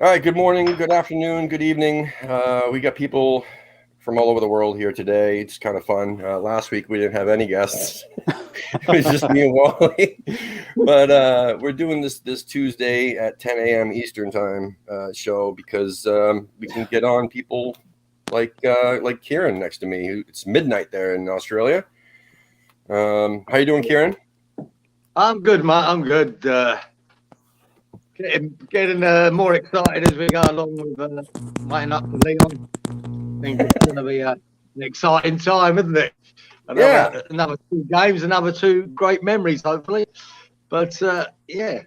All right, good morning, good afternoon, good evening. We got people from all over the world here today. It's kind of fun. Last week we didn't have any guests. It was just me and Wally. But we're doing this Tuesday at 10 a.m. Eastern time show because we can get on people like Kieran next to me. It's midnight there in Australia. How you doing, Kieran? I'm good, mate. I'm good. Getting more excited as we go along with waiting up for Leon. I think it's going to be an exciting time, isn't it? Another 2 games, another 2 great memories, hopefully. But yeah.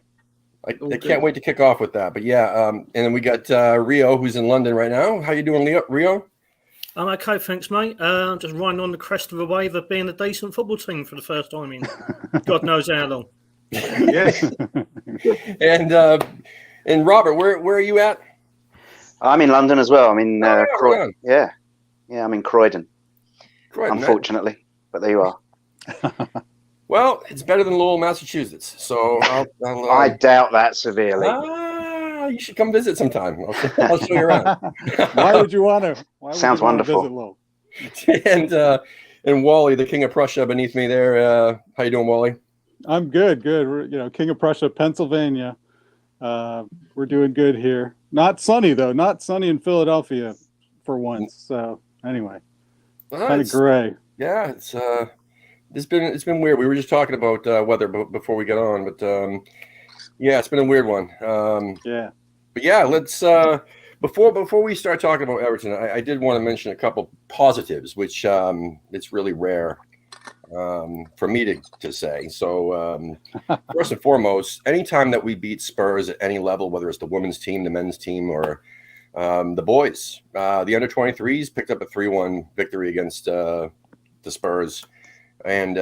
I can't wait to kick off with that. But yeah, and then we got Rio, who's in London right now. How you doing, Rio? I'm okay, thanks, mate. Just riding on the crest of a wave of being a decent football team for the first time in God knows how long. Yes. And Robert, where are you at? I'm in London as well. I'm in Croydon. Yeah, I'm in Croydon. Unfortunately, right? But there you are. Well, it's better than Lowell, Massachusetts. So I doubt that severely. You should come visit sometime. I'll show you around. Why would you want to? Sounds wonderful. And Wally, the King of Prussia, beneath me there. How you doing, Wally? I'm good. We're, King of Prussia, Pennsylvania. We're doing good here. Not sunny though. Not sunny in Philadelphia for once. So anyway, kind of gray. Yeah, it's been weird. We were just talking about weather before we get on, but yeah, it's been a weird one. Yeah. But yeah, let's before we start talking about Everton, I did want to mention a couple positives, which it's really rare for me to say. So first and foremost, anytime that we beat Spurs at any level, whether it's the women's team, the men's team, or the boys, the under-23s picked up a 3-1 victory against the Spurs, and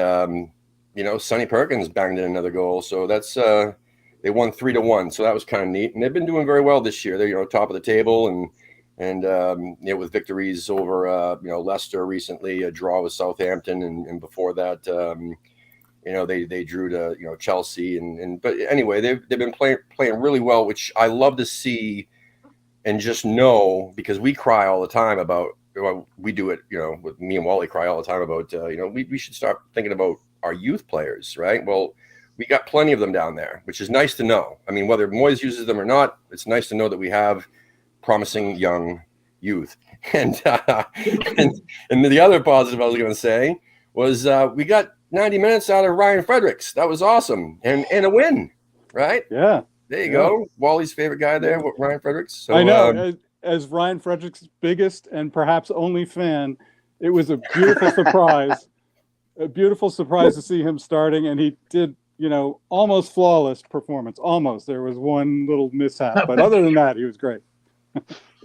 Sonny Perkins banged in another goal. So that's they won 3-1. So that was kind of neat, and they've been doing very well this year. They're top of the table, and with victories over Leicester recently, a draw with Southampton, and before that they drew to Chelsea, but anyway, they've been playing really well, which I love to see and just know, because we cry all the time about, we do it, with me and Wally cry all the time about we should start thinking about our youth players, right? Well, we got plenty of them down there, which is nice to know. I mean, whether Moyes uses them or not, it's nice to know that we have promising young youth. And the other positive I was going to say was we got 90 minutes out of Ryan Fredericks. That was awesome, and a win, right? Yeah. There you go. Wally's favorite guy there, Ryan Fredericks. So, I know. As Ryan Fredericks' biggest and perhaps only fan, it was a beautiful surprise. A beautiful surprise to see him starting, and he did, almost flawless performance. Almost. There was one little mishap, but other than that, he was great.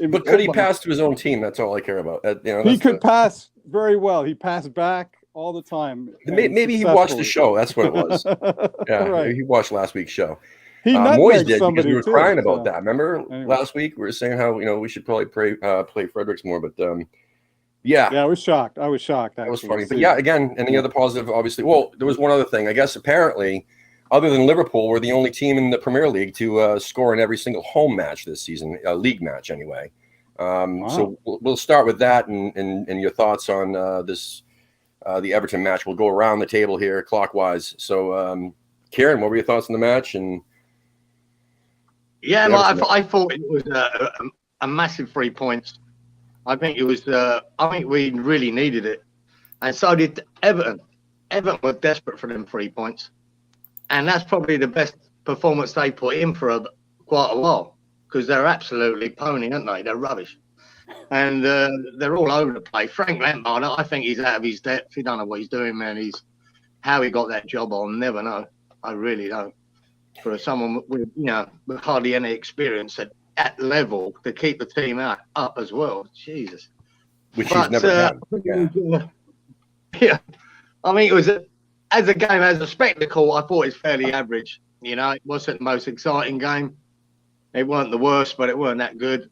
But could he pass to his own team? That's all I care about. He could pass very well. He passed back all the time. Maybe he watched the show. That's what it was. Yeah, right. He watched last week's show. He Moyes did, because we were too, crying about that. Remember anyway. Last week we were saying how we should probably play Fredericks more, but yeah, I was shocked. That was funny. But yeah, again, and the other positive, obviously. Well, there was one other thing. I guess apparently, other than Liverpool, we're the only team in the Premier League to score in every single home match this season, a league match anyway. Wow. So we'll start with that, and your thoughts on the Everton match. We'll go around the table here clockwise. So, Kieran, what were your thoughts on the match? And yeah, I thought it was a massive 3 points. I think it was. I think we really needed it, and so did Everton. Everton were desperate for them 3 points, and that's probably the best performance they put in for quite a while, because they're absolutely pony, aren't they? They're rubbish, and they're all over the place. Frank Lampard, I think he's out of his depth. He don't know what he's doing, man. How he got that job, I'll never know. I really don't. For someone with with hardly any experience at level to keep the team up as well, Jesus. Which he's never done. Yeah, I mean, it was as a game, as a spectacle, I thought it's fairly average. It wasn't the most exciting game. It weren't the worst, but it weren't that good.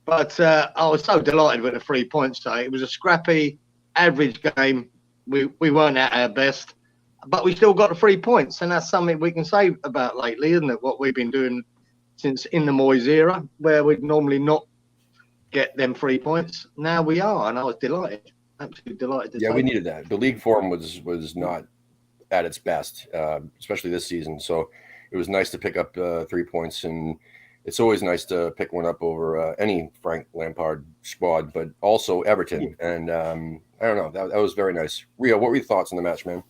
But I was so delighted with the 3 points. So it was a scrappy, average game. We weren't at our best, but we still got the 3 points, and that's something we can say about lately, isn't it? What we've been doing since in the Moyes era, where we'd normally not get them 3 points. Now we are, and I was delighted, absolutely delighted. Yeah, we needed that. The league form was not at its best, especially this season. So it was nice to pick up 3 points, and it's always nice to pick one up over any Frank Lampard squad, but also Everton. And I don't know, that was very nice. Rio, what were your thoughts on the match, man?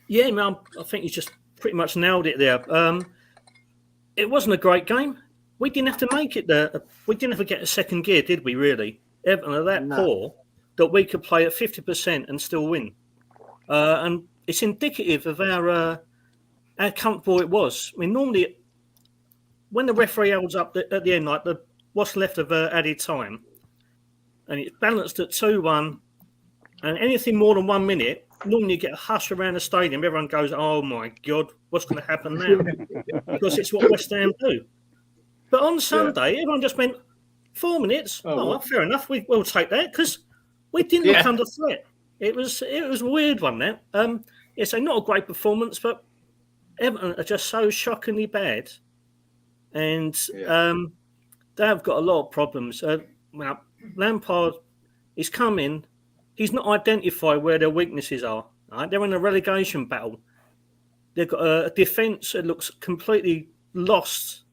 Yeah, man, I think you just pretty much nailed it there. It wasn't a great game. We didn't have to make it there. We didn't have to get a second gear, did we, really? Everton are that poor that we could play at 50% and still win. And it's indicative of how comfortable it was. I mean, normally, when the referee holds up at the end, like what's left of added time, and it's balanced at 2-1, and anything more than 1 minute, normally you get a hush around the stadium. Everyone goes, "Oh my God, what's going to happen now?" Because it's what West Ham do. But on Sunday, everyone just went 4 minutes. Oh, fair enough. We'll take that because we didn't look under threat. It was a weird one. That so not a great performance, but Everton are just so shockingly bad, and they've got a lot of problems. Well, Lampard, he's come in. He's not identified where their weaknesses are. Right? They're in a relegation battle. They've got a defence that looks completely lost.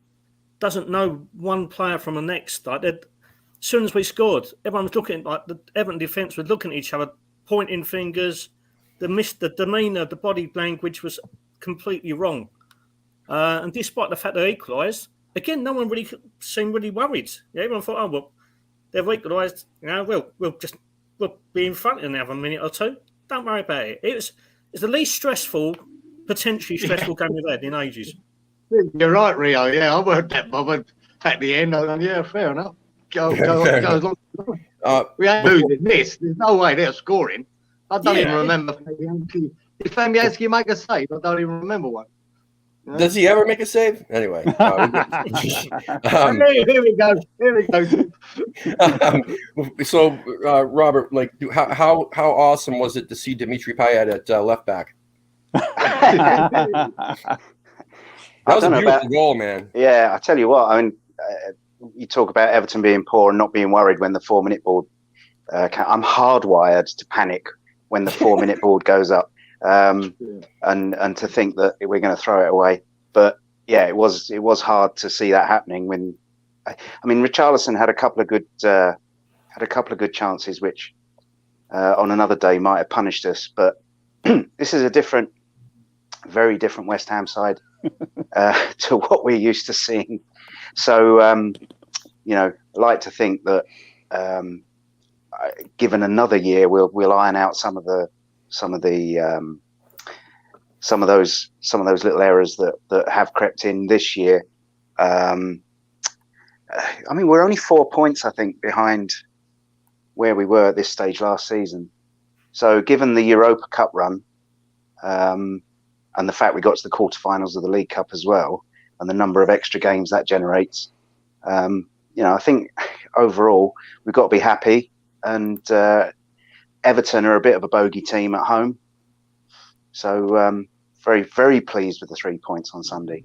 Doesn't know one player from the next. Like as soon as we scored, everyone was looking like the Everton defence was looking at each other, pointing fingers. The demeanour, the body language was completely wrong. And despite the fact they equalised, again, no one really seemed really worried. Everyone thought, "Oh well, they've equalised. We'll be in front in another minute or two. Don't worry about it." It's the least potentially stressful game we've had in ages. You're right, Rio. Yeah, I weren't that bothered at the end. Fair enough. Go as long as we ain't losing this. There's no way they're scoring. I don't even remember Fabianski. Did Fabianski make a save? I don't even remember one. Does he ever make a save? Anyway. Here we go. So, Robert, like, how awesome was it to see Dimitri Payet at left back? That was a beautiful goal, man. Yeah, I tell you what. I mean, you talk about Everton being poor and not being worried when the 4-minute board. I'm hardwired to panic when the 4-minute board goes up, and to think that we're going to throw it away. But yeah, it was hard to see that happening. When I mean, Richarlison had a couple of good chances, which on another day might have punished us. But this is a very different West Ham side to what we're used to seeing. So, I like to think that given another year, we'll iron out some of those little errors that have crept in this year. I mean, we're only 4 points, I think, behind where we were at this stage last season. So, given the Europa Cup run, and the fact we got to the quarterfinals of the League Cup as well, and the number of extra games that generates, I think overall we've got to be happy. And Everton are a bit of a bogey team at home, so very, very pleased with the 3 points on Sunday.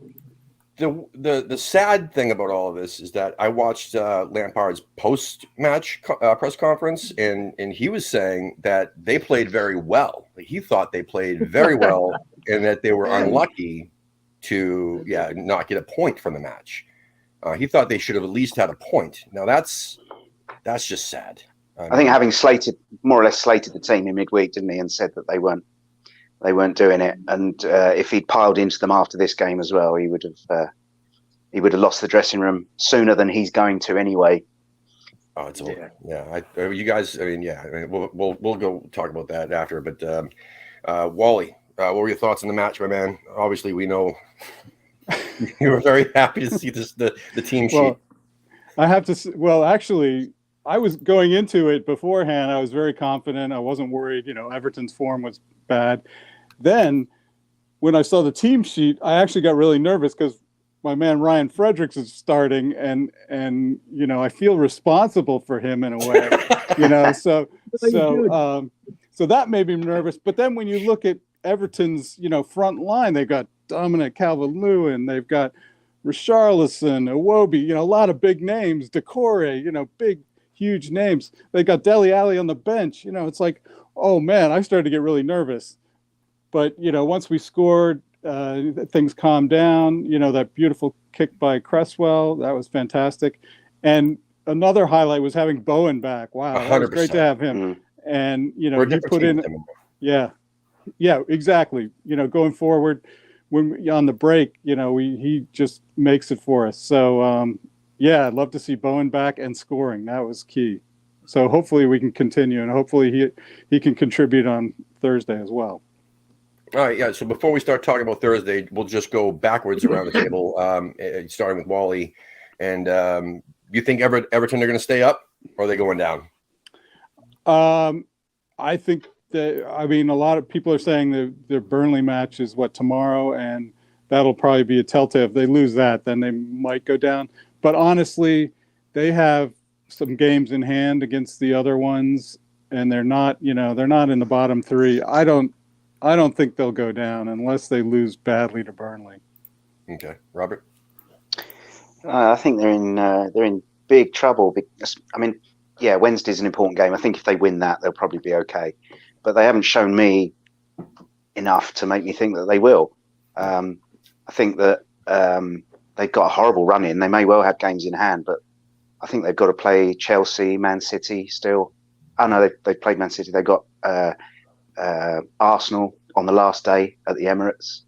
The sad thing about all of this is that I watched Lampard's post-match press conference, and he was saying that they played very well. He thought they played very well, and that they were unlucky to not get a point from the match. He thought they should have at least had a point. Now that's just sad. I think having more or less slated the team in midweek, didn't he, and said that they weren't doing it. And if he'd piled into them after this game as well, he would have lost the dressing room sooner than he's going to anyway. Oh, it's over. Yeah. You guys. I mean, we'll go talk about that after. But Wally, what were your thoughts on the match, my man? Obviously, we know you were very happy to see the team sheet. I have to. Well, actually, I was going into it beforehand. I was very confident. I wasn't worried. Everton's form was bad. Then, when I saw the team sheet, I actually got really nervous because my man Ryan Fredericks is starting, and I feel responsible for him in a way. So that made me nervous. But then when you look at Everton's front line, they've got Dominic Calvert-Lewin, they've got Richarlison, Iwobi, a lot of big names, Decore, big, huge names. They got Dele Alli on the bench. It's like, oh man, I started to get really nervous. But, once we scored, things calmed down. That beautiful kick by Cresswell, that was fantastic. And another highlight was having Bowen back. Wow, that was great to have him. And, he put in, yeah, exactly. Going forward, when on the break, he just makes it for us. So, I'd love to see Bowen back and scoring. That was key. So hopefully we can continue, and hopefully he can contribute on Thursday as well. All right, yeah. So before we start talking about Thursday, we'll just go backwards around the table, starting with Wally. And you think Everton are going to stay up, or are they going down? I think that, a lot of people are saying their Burnley match is tomorrow, and that'll probably be a telltale. If they lose that, then they might go down. But honestly, they have some games in hand against the other ones, and they're not in the bottom three. I don't think they'll go down unless they lose badly to Burnley. Okay, Robert. I think they're in big trouble. Because, Wednesday's an important game. I think if they win that, they'll probably be okay. But they haven't shown me enough to make me think that they will. I think that they've got a horrible run in. They may well have games in hand, but I think they've got to play Chelsea, Man City still. Oh no, they played Man City. They've got Arsenal on the last day at the Emirates.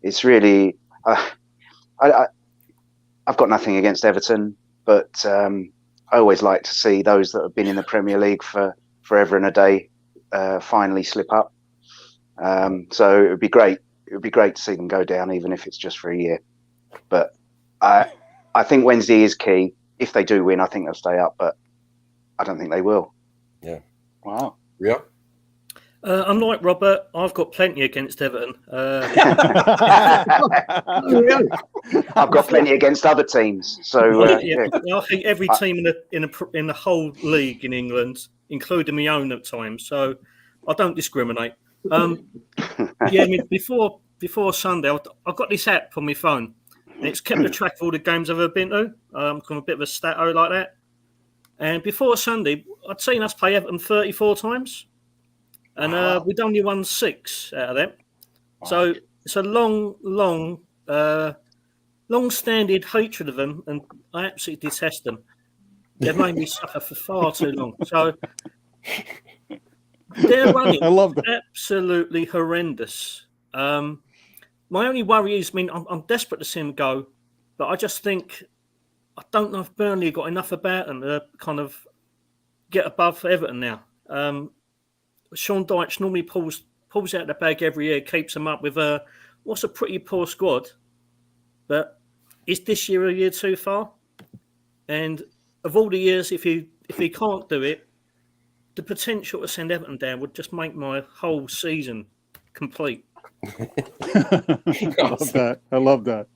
It's really I've got nothing against Everton, but I always like to see those that have been in the Premier League for forever and a day finally slip up. So it would be great. It would be great to see them go down, even if it's just for a year. But I think Wednesday is key. If they do win, I think they'll stay up, but I don't think they will. Yeah. Wow. Yeah. I'm like Robert. I've got plenty against Everton. I've got plenty against other teams. So I think every team in the whole league in England, including my own at times. So I don't discriminate. Before Sunday, I got this app on my phone, and it's kept a track of all the games I've ever been to. I'm a bit of a stato like that. And before Sunday, I'd seen us play Everton 34 times. And we'd only won 6 out of them. Wow. So it's a long-standing hatred of them, and I absolutely detest them. They've made me suffer for far too long. So they're running I love that. Absolutely horrendous. My only worry is, I'm desperate to see them go, but I just think, I don't know if Burnley got enough about them to kind of get above Everton now. Sean Dyche normally pulls out the bag every year, keeps them up with what's a pretty poor squad. But is this year a year too far? And of all the years, if he can't do it, the potential to send Everton down would just make my whole season complete. I love that.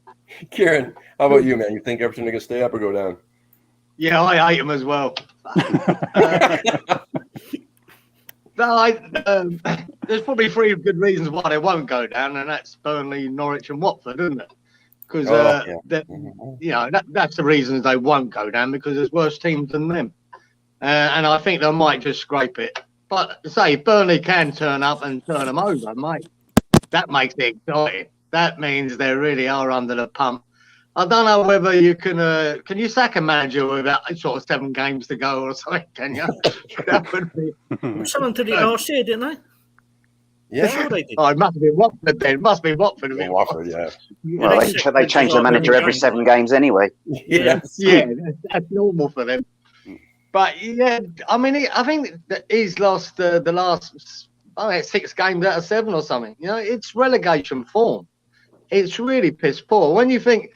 Kieran, how about you, man? You think Everton are going to stay up or go down? Yeah, I hate them as well. There's probably 3 good reasons why they won't go down, and that's Burnley, Norwich, and Watford, isn't it? Because that's the reasons they won't go down, because there's worse teams than them, and I think they might just scrape it. But say Burnley can turn up and turn them over, mate. That makes it exciting. That means they really are under the pump. I don't know whether you can you sack a manager with about sort of 7 games to go or something, can you? That would be... Someone did it last year, didn't they? Yeah. Sure they did. Oh, it must have been Watford then. It must be Watford. Watford, yeah. Well, they change the manager every 7 games anyway. Yes. Yeah, that's normal for them. But yeah, I think that he's lost the last 6 games out of 7 or something. It's relegation form. It's really piss poor. When you think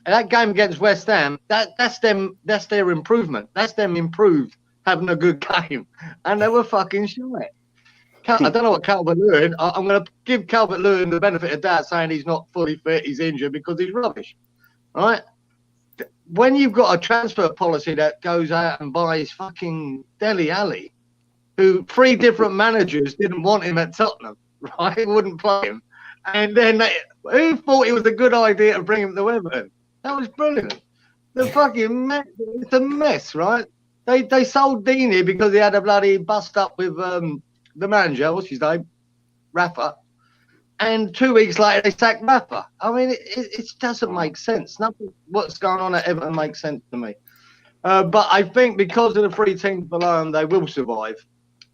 that game against West Ham, that's their improvement. That's them improved, having a good game, and they were fucking shit. I don't know what Calvert-Lewin. I'm going to give Calvert-Lewin the benefit of doubt, saying he's not fully fit, he's injured, because he's rubbish. All right. When you've got a transfer policy that goes out and buys fucking Dele Alli, who 3 different managers didn't want him at Tottenham, right? Wouldn't play him. And then Who thought it was a good idea to bring him to Everton? That was brilliant. The fucking mess, it's a mess, right? They sold Deeney because he had a bloody bust up with the manager, what's his name? Rafa. And 2 weeks later, they sacked Rafa. I mean, it doesn't make sense. Nothing. What's going on at Everton makes sense to me. But I think because of the 3 teams below them, they will survive,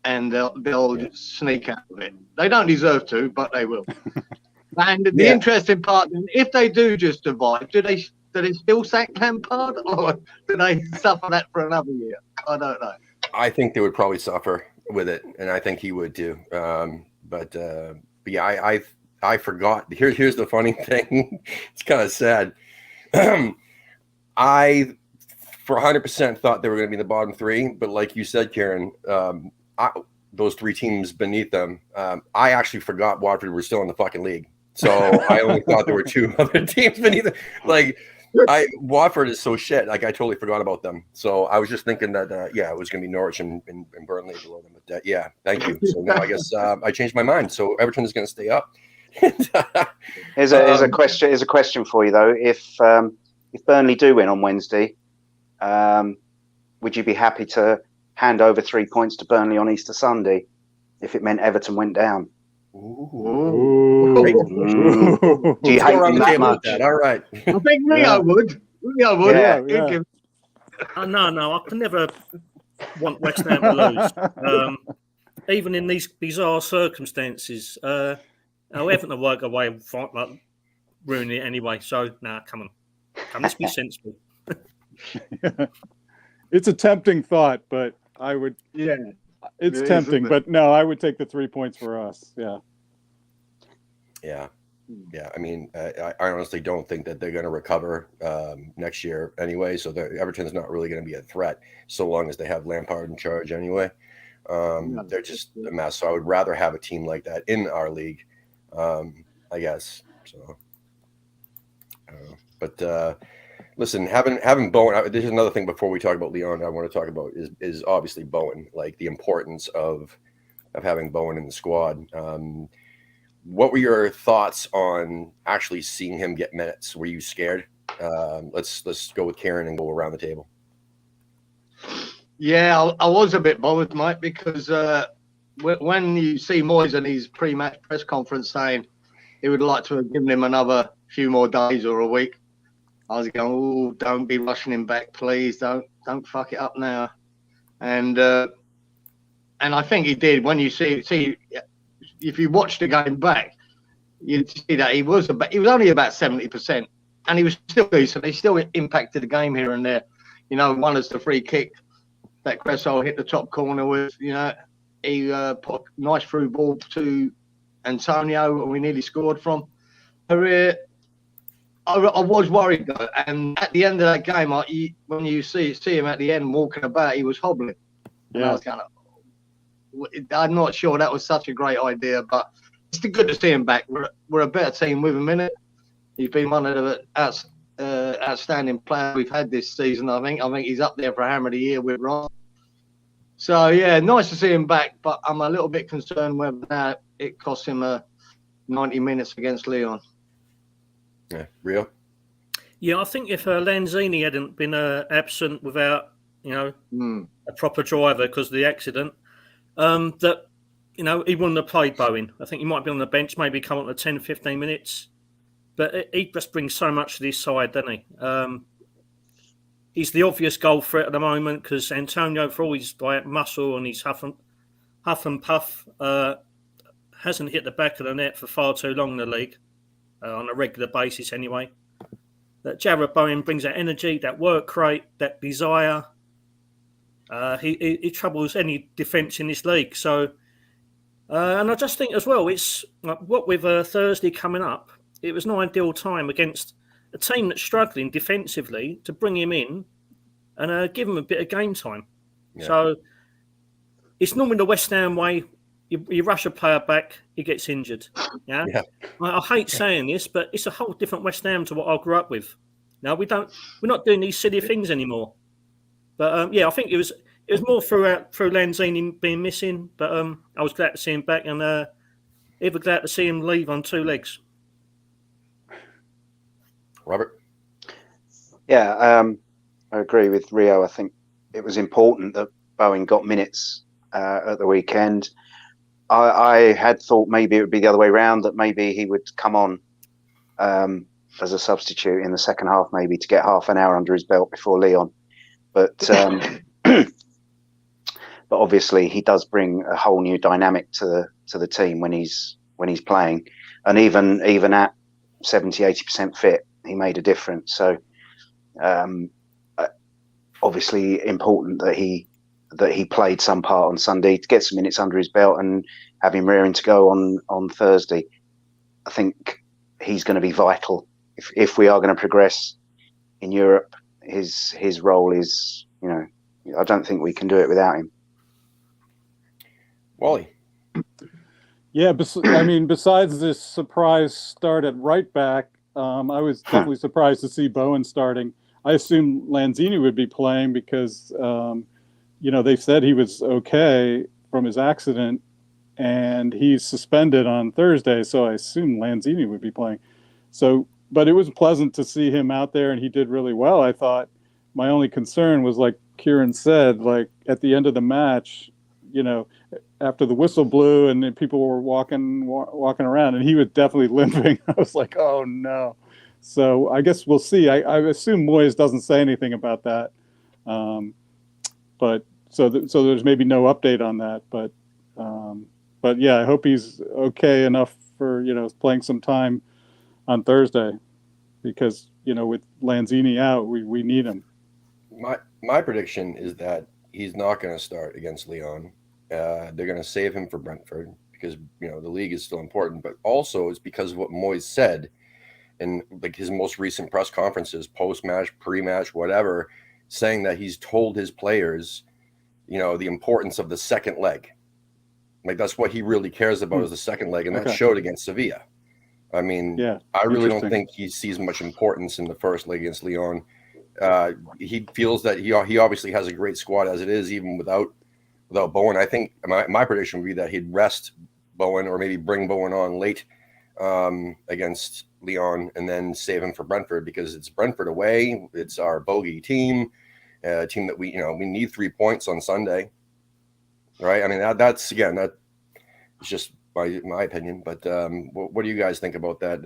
and they'll just sneak out of it. They don't deserve to, but they will. And the interesting part, if they do just survive, do they still sack Lampard, or do they suffer that for another year? I don't know. I think they would probably suffer with it, and I think he would too. But yeah, I forgot. Here's the funny thing. It's kind of sad. I for 100% thought they were going to be in the bottom 3, but like you said, Kieran, those 3 teams beneath them, I actually forgot Watford were still in the fucking league. So I only thought there were 2 other teams beneath them. Like, Watford is so shit. Like, I totally forgot about them. So I was just thinking that, it was going to be Norwich and Burnley below them. But yeah, thank you. So now I guess I changed my mind. So Everton is going to stay up. Here's a question. Here's a question for you though. If Burnley do win on Wednesday, would you be happy to hand over 3 points to Burnley on Easter Sunday if it meant Everton went down? Ooh. Do you hate them that much? All right. I think Leo would. Leo would. Yeah. No, I can never want West Ham to lose. Even in these bizarre circumstances, Everton work away and like, ruin it anyway. So, come on. Let's be sensible. It's a tempting thought, but I would. Yeah. It's tempting, but no, I would take the 3 points for us. Yeah. Yeah. I mean, I honestly don't think that they're going to recover next year anyway. So Everton's not really going to be a threat so long as they have Lampard in charge anyway. They're just a mess. So I would rather have a team like that in our league, I guess. So, but listen, having Bowen. There's another thing before we talk about Leon I want to talk about is obviously Bowen, like the importance of having Bowen in the squad. What were your thoughts on actually seeing him get minutes? Were you scared? Let's go with Kieran and go around the table. Yeah, I was a bit bothered, mate, because when you see Moyes in his pre-match press conference saying he would like to have given him another few more days or a week, I was going, "Oh, don't be rushing him back, please. Don't fuck it up now." And I think he did. When you see, if you watch the game back, you'd see that he was only about 70%, and he was still decent. He still impacted the game here and there. You know, one is the free kick that Cresswell hit the top corner with. You know, he put a nice through ball to Antonio, and we nearly scored from. I was worried though, and at the end of that game, when you see him at the end walking about, he was hobbling. And I was kind of, I'm not sure that was such a great idea, but it's good to see him back. We're a better team with him in it. He's been one of the outstanding players we've had this season. I think he's up there for Hammer of the Year with Ron. So yeah, nice to see him back, but I'm a little bit concerned whether now it cost him 90 minutes against Leon. Yeah, Rio. Yeah, I think if Lanzini hadn't been absent without, a proper driver because of the accident, that, he wouldn't have played Bowen. I think he might be on the bench, maybe come on to 10, 15 minutes. But he just brings so much to this side, doesn't he? He's the obvious goal threat at the moment because Antonio, for all his muscle and his huff and puff, hasn't hit the back of the net for far too long in the league, on a regular basis anyway. That Jarrod Bowen brings that energy, that work rate, that desire. He troubles any defence in this league. So, and I just think as well, it's what with Thursday coming up, it was an ideal time against a team that's struggling defensively to bring him in and give him a bit of game time. Yeah. So it's normally the West Ham way. You rush a player back, he gets injured. Yeah. I hate saying this, but it's a whole different West Ham to what I grew up with. Now we're not doing these silly things anymore. But I think it was more through Lanzini being missing. But I was glad to see him back, and even glad to see him leave on 2 legs. Robert? Yeah, I agree with Rio. I think it was important that Bowen got minutes at the weekend. I had thought maybe it would be the other way around, that maybe he would come on as a substitute in the second half, maybe to get half an hour under his belt before Leon. But but obviously he does bring a whole new dynamic to the team when he's playing, and even at 70-80% fit, he made a difference. So obviously important that he played some part on Sunday to get some minutes under his belt and have him rearing to go on Thursday. I think he's going to be vital if we are going to progress in Europe. His role is, I don't think we can do it without him. Wally? Yeah, besides this surprise start at right back, I was definitely surprised to see Bowen starting. I assumed Lanzini would be playing because, they said he was okay from his accident, and he's suspended on Thursday, so I assumed Lanzini would be playing. So, but it was pleasant to see him out there, and he did really well. I thought my only concern was, like Kieran said, like at the end of the match, after the whistle blew and then people were walking around, and he was definitely limping. I was like, oh no. So I guess we'll see. I assume Moyes doesn't say anything about that. But so there's maybe no update on that. But yeah, I hope he's okay enough for, playing some time on Thursday, because, with Lanzini out, we need him. My prediction is that he's not going to start against Lyon. They're going to save him for Brentford because, the league is still important, but also it's because of what Moyes said in like his most recent press conferences, post-match, pre-match, whatever, saying that he's told his players, the importance of the second leg. Like that's what he really cares about is the second leg, and that showed against Sevilla. I mean, I really don't think he sees much importance in the first leg against Lyon. He feels that he obviously has a great squad as it is, even without Bowen. I think my prediction would be that he'd rest Bowen or maybe bring Bowen on late against Lyon and then save him for Brentford, because it's Brentford away. It's our bogey team, a team that we need 3 points on Sunday, right? I mean, that's just my opinion. But what do you guys think about that,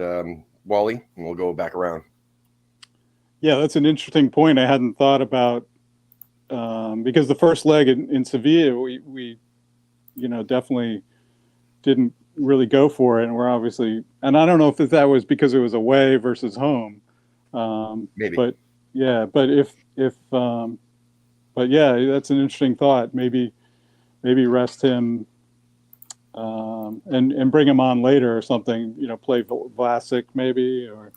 Wally? And we'll go back around. Yeah, that's an interesting point I hadn't thought about, because the first leg in Sevilla, we definitely didn't really go for it, and we're obviously, and I don't know if that was because it was away versus home, maybe, but that's an interesting thought. Maybe rest him and bring him on later or something. Play Vlasic maybe, or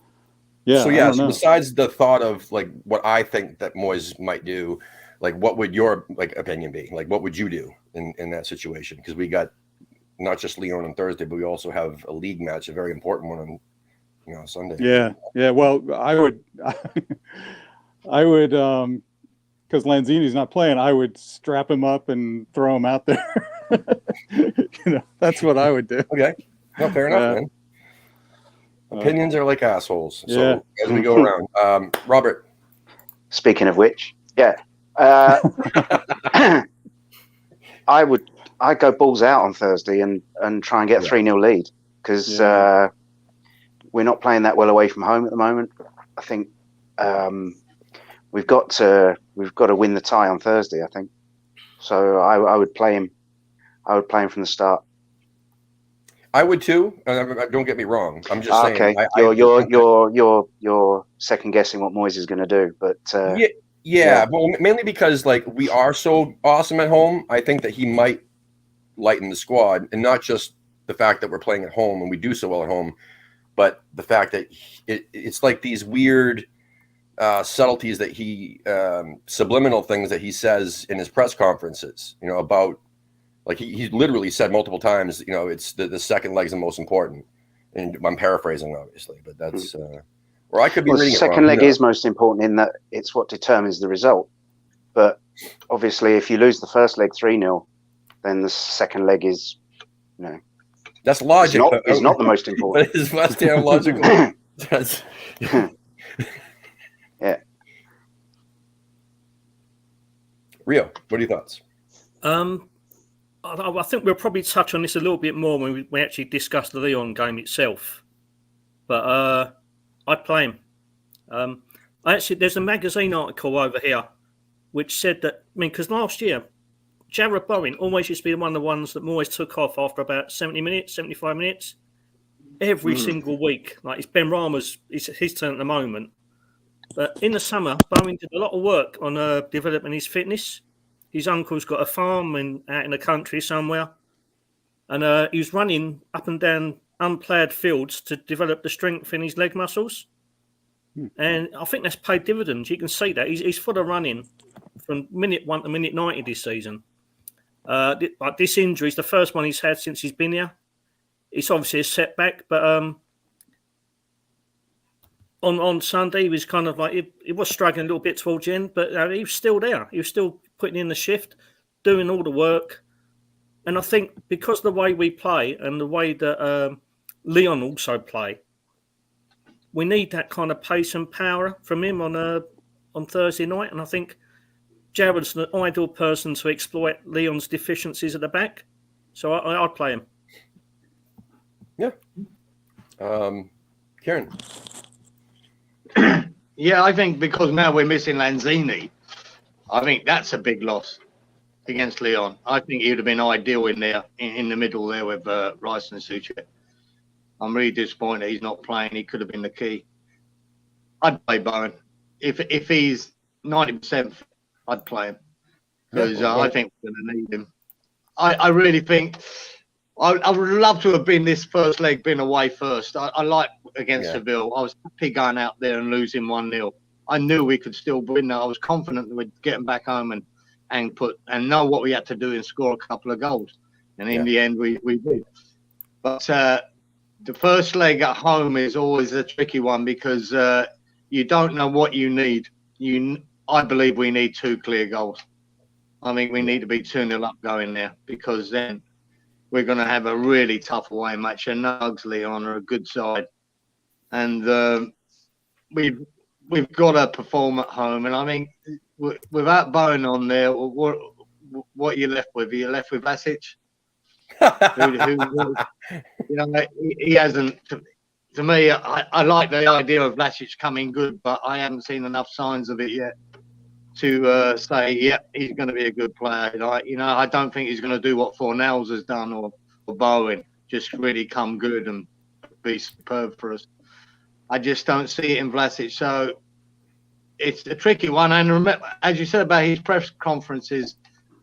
So besides the thought of like what I think that Moyes might do, like what would your opinion be? Like what would you do in that situation? Because we got not just Lyon on Thursday, but we also have a league match, a very important one on Sunday. Yeah. Well, I would, because Lanzini's not playing, I would strap him up and throw him out there. That's what I would do. Okay. No, fair enough, man. Opinions are like assholes. So as we go around, Robert. Speaking of which, I'd go balls out on Thursday and try and get a 3-0 lead, because we're not playing that well away from home at the moment. I think we've got to win the tie on Thursday, I think. So I would play him. I would play him from the start. I would too. Don't get me wrong. I'm just saying. Okay, you're second guessing what Moyes is going to do, but well, mainly because we are so awesome at home. I think that he might lighten the squad, and not just the fact that we're playing at home and we do so well at home, but the fact that it's like these weird subtleties that he subliminal things that he says in his press conferences. About. Like he literally said multiple times, it's the second leg's the most important. And I'm paraphrasing, obviously, but that's or I could be reading it wrong. Second leg is most important in that it's what determines the result. But obviously, if you lose the first leg 3-0, then the second leg is, that's logic. It's not the most important. But is West Ham logical? Yeah. Rio, what are your thoughts? I think we'll probably touch on this a little bit more when we actually discuss the Leon game itself. But I'd play him. There's a magazine article over here which said that, because last year, Jared Bowen always used to be one of the ones that always took off after about 70 minutes, 75 minutes. Every single week. Like, it's Ben Rama's his turn at the moment. But in the summer, Bowen did a lot of work on developing his fitness. His uncle's got a farm out in the country somewhere. And he was running up and down unploughed fields to develop the strength in his leg muscles. And I think that's paid dividends. You can see that. He's full of running from minute 1 to minute 90 this season. Like, this injury is the first one he's had since he's been here. It's obviously a setback, but on Sunday he was kind of like, he was struggling a little bit towards the end, but he was still there. He was still putting in the shift, doing all the work. And I think because of the way we play and the way that Leon also play, we need that kind of pace and power from him on Thursday night. And I think Jared's the ideal person to exploit Leon's deficiencies at the back. So I'd play him. Yeah. Kieran. Yeah, I think because now we're missing Lanzini, I think that's a big loss against Leon. I think he would have been ideal in there, in the middle there with Rice and Suchet. I'm really disappointed he's not playing. He could have been the key. I'd play Bowen. If he's 90%, I'd play him. Because I think we're going to need him. I really think I would love to have been this first leg, been away first. I like against Seville. I was happy going out there and losing 1-0. I knew we could still win. I was confident that we'd get them back home and know what we had to do and score a couple of goals. And in the end, we did. But the first leg at home is always a tricky one because you don't know what you need. I believe we need 2 clear goals. I think we need to be 2-0 up going there because then we're going to have a really tough away match. And Nugs Leon are a good side. And we've got to perform at home. And I mean, without Bowen on there, what are you left with? Are you left with Vlasic? He hasn't. To me, I like the idea of Vlasic coming good, but I haven't seen enough signs of it yet to say, he's going to be a good player. I don't think he's going to do what Fornells has done or Bowen, just really come good and be superb for us. I just don't see it in Vlasic. So it's a tricky one. And remember, as you said about his press conferences,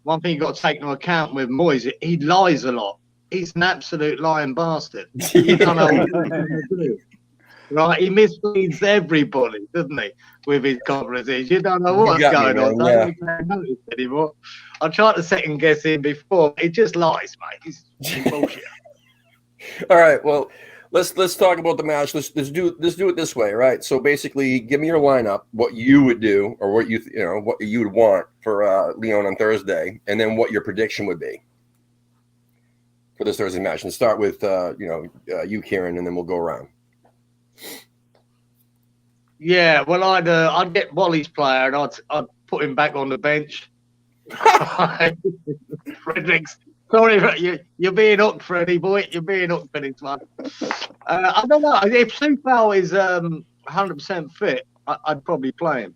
one thing you've got to take into account with Moyes, he lies a lot. He's an absolute lying bastard. You don't know what he's going to do. Right? He misleads everybody, doesn't he, with his conferences? You don't know what's going on. I don't notice anymore. I tried to second guess him before. He just lies, mate. He's bullshit. All right. Well, let's talk about the match. Let's do it this way, right? So basically, give me your lineup, what you would do, or what what you would want for Leon on Thursday, and then what your prediction would be for this Thursday match. And start with you, Kieran, and then we'll go around. Yeah, well, I'd get Wally's player and I'd put him back on the bench. Fredericks, sorry, you're being hooked, Freddie boy. You're being hooked for this one. I don't know if Sufal is 100% fit. I'd probably play him.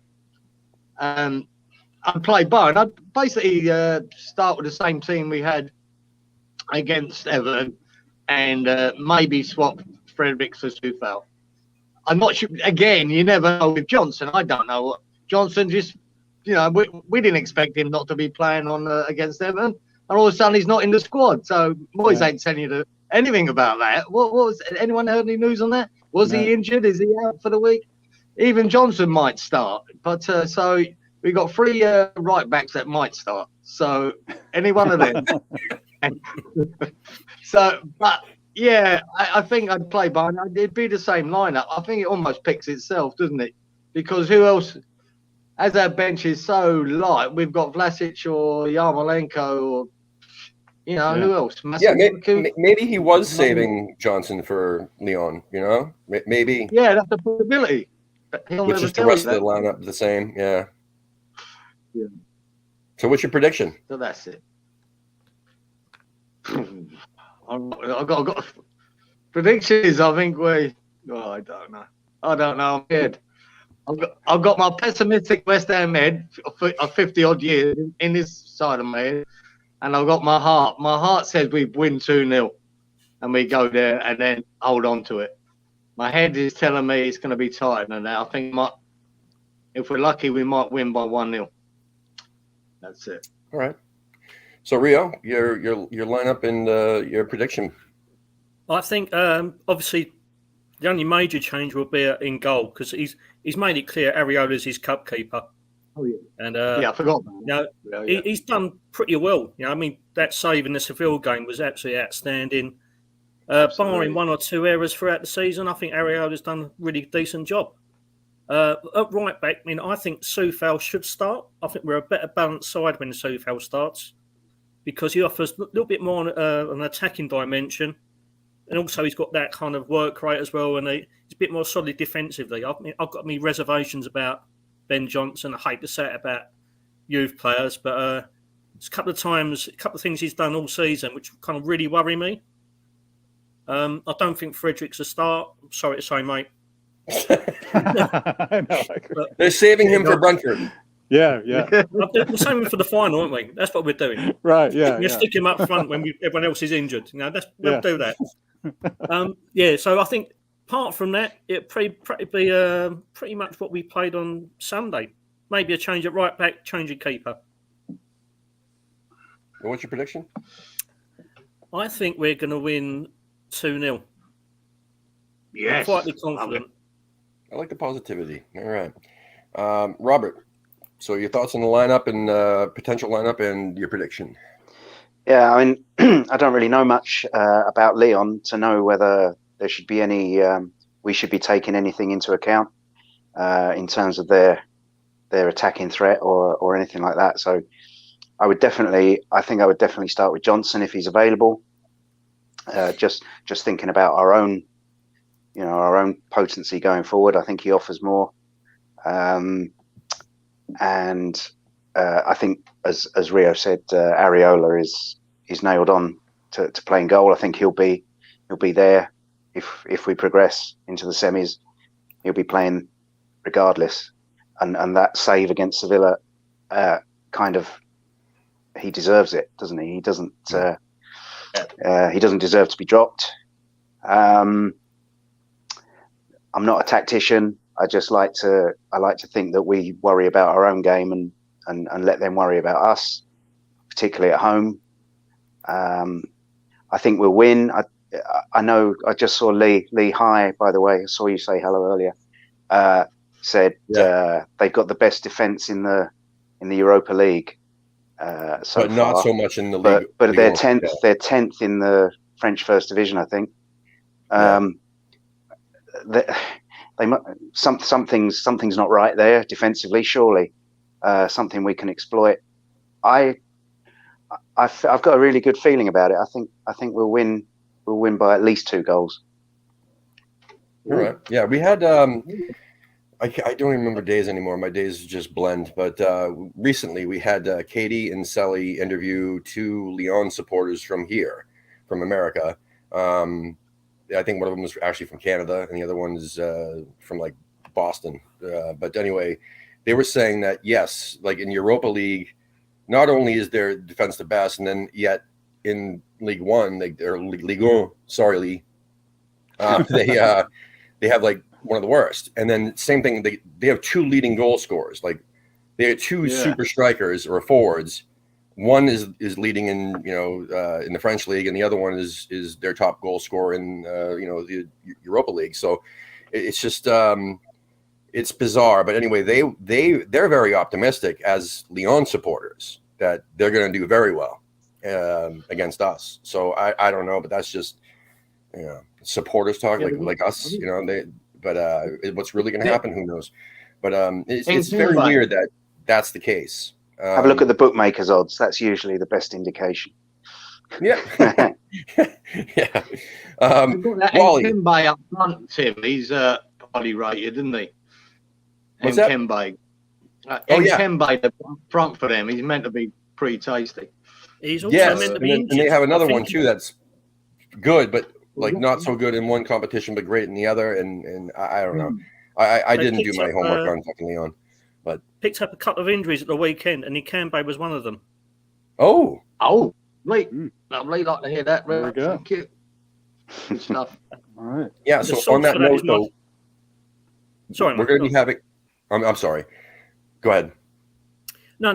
I'd play Bowen. I'd basically start with the same team we had against Everton, and maybe swap Fredericks for Sufal. I'm not sure. Again, you never know with Johnson. I don't know what Johnson just, we didn't expect him not to be playing on against Everton, and all of a sudden he's not in the squad. So Moyes ain't telling you anything about that. What was anyone heard any news on that? Was he injured? Is he out for the week? Even Johnson might start, but so we got 3 right backs that might start. So any one of them. But. Yeah, I think I'd play Bowen. It'd be the same lineup. I think it almost picks itself, doesn't it? Because who else, as our bench is so light, we've got Vlasic or Yarmolenko or, who else? Maybe he was saving Johnson for Leon, maybe. Yeah, that's a possibility. he'll Which never is the tell rest you of the that. lineup the same? Yeah. Yeah. So what's your prediction? So that's it. I've got predictions. I think we. Oh, I don't know. I'm scared. I've got my pessimistic West Ham head of 50 odd years in this side of my head, and I've got my heart. My heart says we win 2-0, and we go there and then hold on to it. My head is telling me it's going to be tighter than that. I think if we're lucky, we might win by 1-0. That's it. All right. So Rio, your lineup and your prediction. I think obviously the only major change will be in goal because he's made it clear Areola's his cup keeper. Oh yeah. And Yeah, I forgot about that. He's done pretty well. I mean, that save in the Seville game was absolutely outstanding. Barring one or two errors throughout the season, I think Areola's done a really decent job. At right back, I mean, I think Soufal should start. I think we're a better balanced side when Soufal starts because he offers a little bit more an attacking dimension. And also he's got that kind of work rate as well, and he's a bit more solid defensively. I've got my reservations about Ben Johnson. I hate to say it about youth players, but it's a couple of things he's done all season which kind of really worry me. I don't think Frederick's a start. I'm sorry to say, mate. They're saving him for Brentford. Yeah. We're saving him for the final, aren't we? That's what we're doing. Right, yeah. We'll stick him up front when everyone else is injured. We'll do that. So I think apart from that, it'd be pretty much what we played on Sunday. Maybe a change at right back, change at keeper. What's your prediction? I think we're going to win 2-0. Yes. I'm quietly confident. I like the positivity. All right. Robert, so your thoughts on the lineup and potential lineup and your prediction? Yeah, I mean, I don't really know much about Leon to know whether there should be any, we should be taking anything into account in terms of their attacking threat or anything like that. So I would definitely start with Johnson if he's available. Just thinking about our own potency going forward. I think he offers more. And I think, as Rio said, Areola is nailed on to playing goal. I think he'll be there if we progress into the semis. He'll be playing regardless. And that save against Sevilla, kind of, he deserves it, doesn't he? He doesn't deserve to be dropped. I'm not a tactician. I like to think that we worry about our own game and let them worry about us, particularly at home. I think we'll win. I know. I just saw Lee High, by the way. I saw you say hello earlier. Said they've got the best defense in the Europa League. But not so much in the league. But they're 10th. Yeah. They're 10th in the French First Division, I think. Something's not right there defensively. Surely, something we can exploit. I've got a really good feeling about it. I think we'll win. We'll win by at least 2 goals. All right. Yeah, we had. I don't remember days anymore. My days just blend. But recently we had Katie and Sally interview 2 Lyon supporters from America. I think one of them was actually from Canada, and the other one is from like Boston. But anyway, they were saying that yes, like in Europa League, not only is their defense the best, and then yet in League One, Ligue 1, sorry, Lee, they have like one of the worst. And then same thing, they have 2 leading goal scorers. Like they have 2 super strikers or forwards. One is leading in in the French league, and the other one is their top goal scorer in the Europa League. So it's just it's bizarre. But anyway, they're very optimistic as Lyon supporters that they're going to do very well against us. So I don't know, but that's just supporters talk like us. What's really going to happen? Who knows? But it's very weird that that's the case. Have a look at the bookmakers' odds. That's usually the best indication. Yeah. Yeah. Wally. Up front, Tim, he's highly rated, isn't he? What's that? Kembe. Oh, yeah. Kembe, the front for them, he's meant to be pretty tasty. He's also Yes, meant to and, be then, injured. and they have another I think. one too that's good, but like not so good in one competition, but great in the other. And I don't know. I They didn't do picked my up, homework on fucking Leon. Picked up a couple of injuries at the weekend, and Kembe was one of them. Oh, Lee, lovely, like to hear that. There we go. Thank you. Good stuff. All right. yeah. The So source on that for that note, is my- though, Sorry, we're mate, going to go be on. having. I'm sorry. Go ahead. No.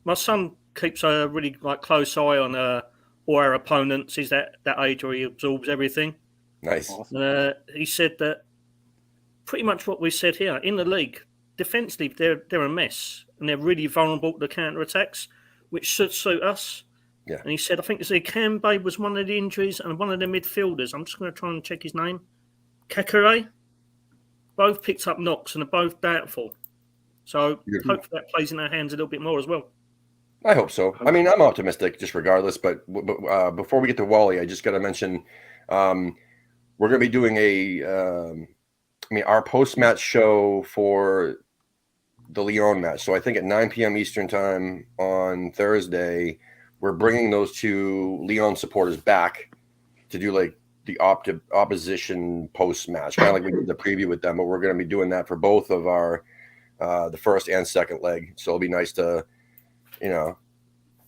My son keeps a really close eye on all our opponents. He's that age where he absorbs everything. Nice. Awesome. He said that pretty much what we said here in the league. Defensively, they're a mess, and they're really vulnerable to counter attacks, which should suit us. Yeah. And he said, I think Kembe was one of the injuries, and one of the midfielders. I'm just going to try and check his name. Kakare. Both picked up knocks and are both doubtful. So hopefully that plays in our hands a little bit more as well. I hope so. I mean, I'm optimistic just regardless. But before we get to Wally, I just got to mention we're going to be doing our post-match show for the Lyon match. So I think at 9 p.m. Eastern time on Thursday, we're bringing those two Lyon supporters back to do like the opposition post-match, kind of like we did the preview with them. But we're going to be doing that for both of our the first and second leg. So it'll be nice to,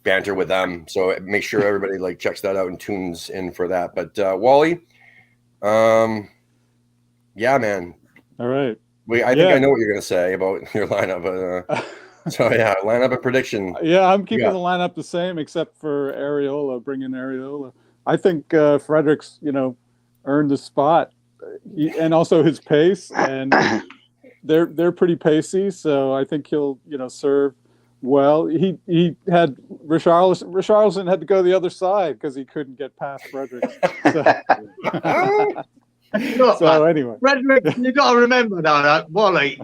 banter with them. So make sure everybody like checks that out and tunes in for that. But Wally, yeah, man. All right. I think I know what you're going to say about your lineup. So yeah, lineup and prediction. Yeah, I'm keeping the lineup the same except for Areola. Bring in Areola. I think Fredericks, earned the spot, and also his pace, and they're pretty pacey. So I think he'll serve well. He had Richarlison had to go the other side because he couldn't get past Fredericks. So anyway, Frederick, you got to remember though, Wally.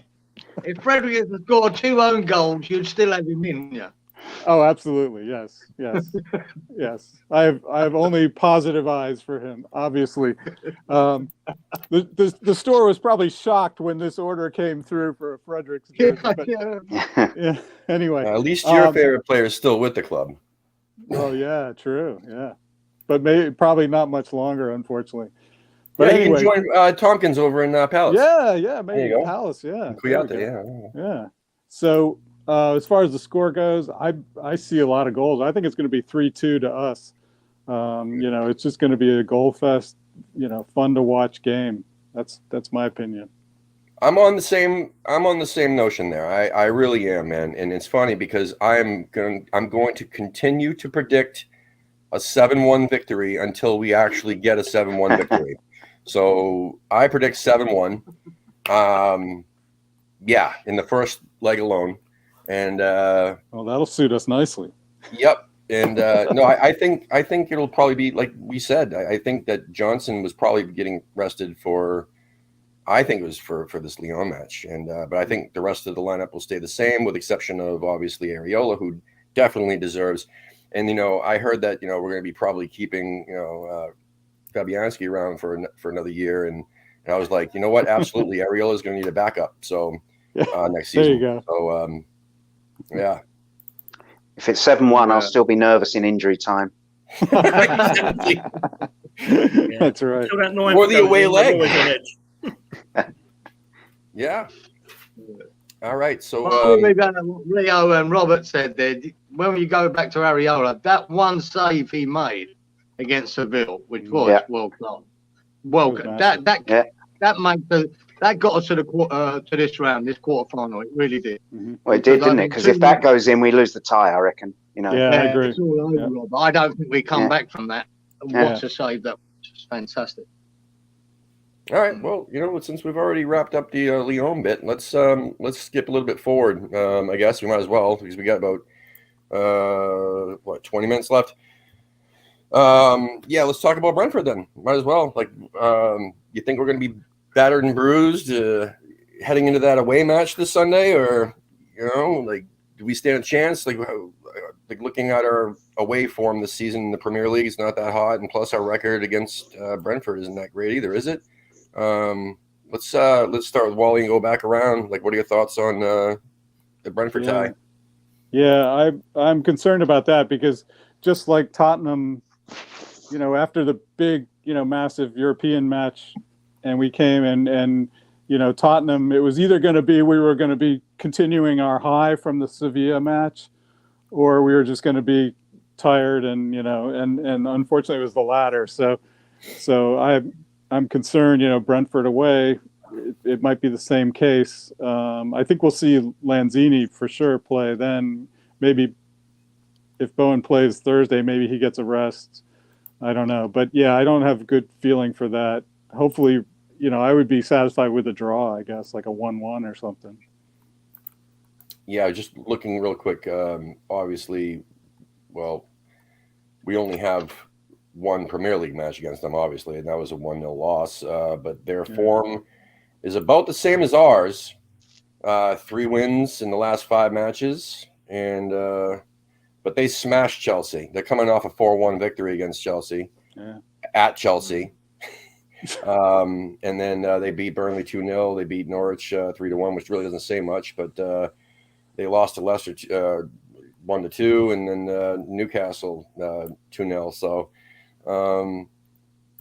If Frederick had scored 2 own goals, you'd still have him in, yeah. Oh, absolutely, yes. I have only positive eyes for him. Obviously, the store was probably shocked when this order came through for a Fredericks jersey. But, yeah. Anyway, at least your favorite player is still with the club. Oh yeah, true. Yeah, but probably not much longer, unfortunately. But anyway, you can join Tompkins over in Palace. Yeah, maybe Palace. Yeah, yeah. So as far as the score goes, I see a lot of goals. I think it's going to be 3-2 to us. It's just going to be a goal fest. Fun to watch game. That's my opinion. I'm on the same notion there. I really am, man. And it's funny because I'm going to continue to predict a 7-1 victory until we actually get a 7-1 victory. So I predict 7-1. In the first leg alone. And well, that'll suit us nicely. Yep. And no, I think it'll probably be like we said. I think that Johnson was probably getting rested for. I think it was for this Lyon match, and but I think the rest of the lineup will stay the same, with exception of obviously Areola, who definitely deserves. And I heard that we're going to be probably keeping Fabianski around for another year, and I was like, you know what, absolutely, Areola is going to need a backup. So next season. There you go. So yeah. If it's 7-1, I'll still be nervous in injury time. That's right. Or the away leg. Yeah. All right. So Rio and Robert said there, when you go back to Areola, that one save he made against Seville, which was world class. That got us to the to this round, this quarter final. It really did. Mm-hmm. Well, it did, didn't it? Because if that goes in, we lose the tie, I reckon. Yeah, I agree. It's all over, Rob. I don't think we come back from that. What a save that was fantastic. All right. Well, since we've already wrapped up the Lyon bit, let's skip a little bit forward. I guess we might as well, because we got about 20 minutes left. Let's talk about Brentford then. Might as well. You think we're going to be battered and bruised heading into that away match this Sunday, or do we stand a chance? Looking at our away form this season in the Premier League is not that hot, and plus our record against Brentford isn't that great either, is it? let's start with Wally and go back around. Like, what are your thoughts on the Brentford tie? Yeah, I'm concerned about that because just like Tottenham, after the big, massive European match, and we came and Tottenham, it was either going to be we were going to be continuing our high from the Sevilla match, or we were just going to be tired and and unfortunately it was the latter. So I'm concerned. Brentford away, it might be the same case. I think we'll see Lanzini for sure play. Then maybe if Bowen plays Thursday, maybe he gets a rest. I don't know, but yeah, I don't have a good feeling for that. Hopefully, I would be satisfied with a draw. I guess like a 1-1 or something. Yeah, just looking real quick. Obviously, well, we only have one Premier League match against them, obviously, and that was a 1-0 loss. But their form is about the same as ours. 3 wins in the last 5 matches, and but they smashed Chelsea. They're coming off a 4-1 victory against Chelsea at Chelsea. And then they beat Burnley 2-0. They beat Norwich 3-1, which really doesn't say much, but they lost to Leicester 1-2, and then Newcastle 2-0. So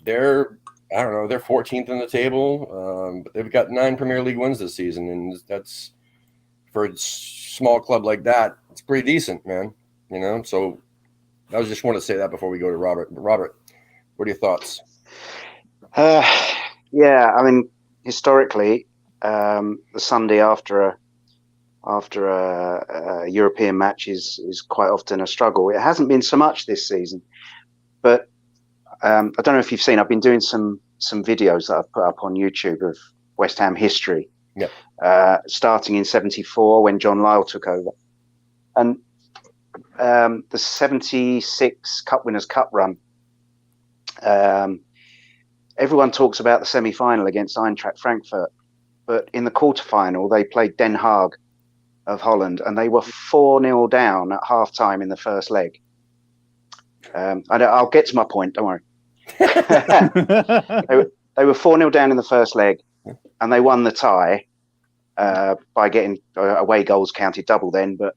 they're 14th in the table, but they've got 9 Premier League wins this season, and that's for a small club like that. It's pretty decent, man. So I just want to say that before we go to Robert. Robert, what are your thoughts? Yeah, I mean, historically, the Sunday after a European match is quite often a struggle. It hasn't been so much this season, but I don't know if you've seen. I've been doing some videos that I've put up on YouTube of West Ham history. Yeah. Starting in '74 when John Lyall took over, and the '76 Cup Winners' Cup run. Everyone talks about the semi-final against Eintracht Frankfurt, but in the quarter-final they played Den Haag of Holland, and they were 4-0 down at half-time in the first leg. I'll get to my point, don't worry. They were 4-0 down in the first leg, and they won the tie by getting away goals counted double then. But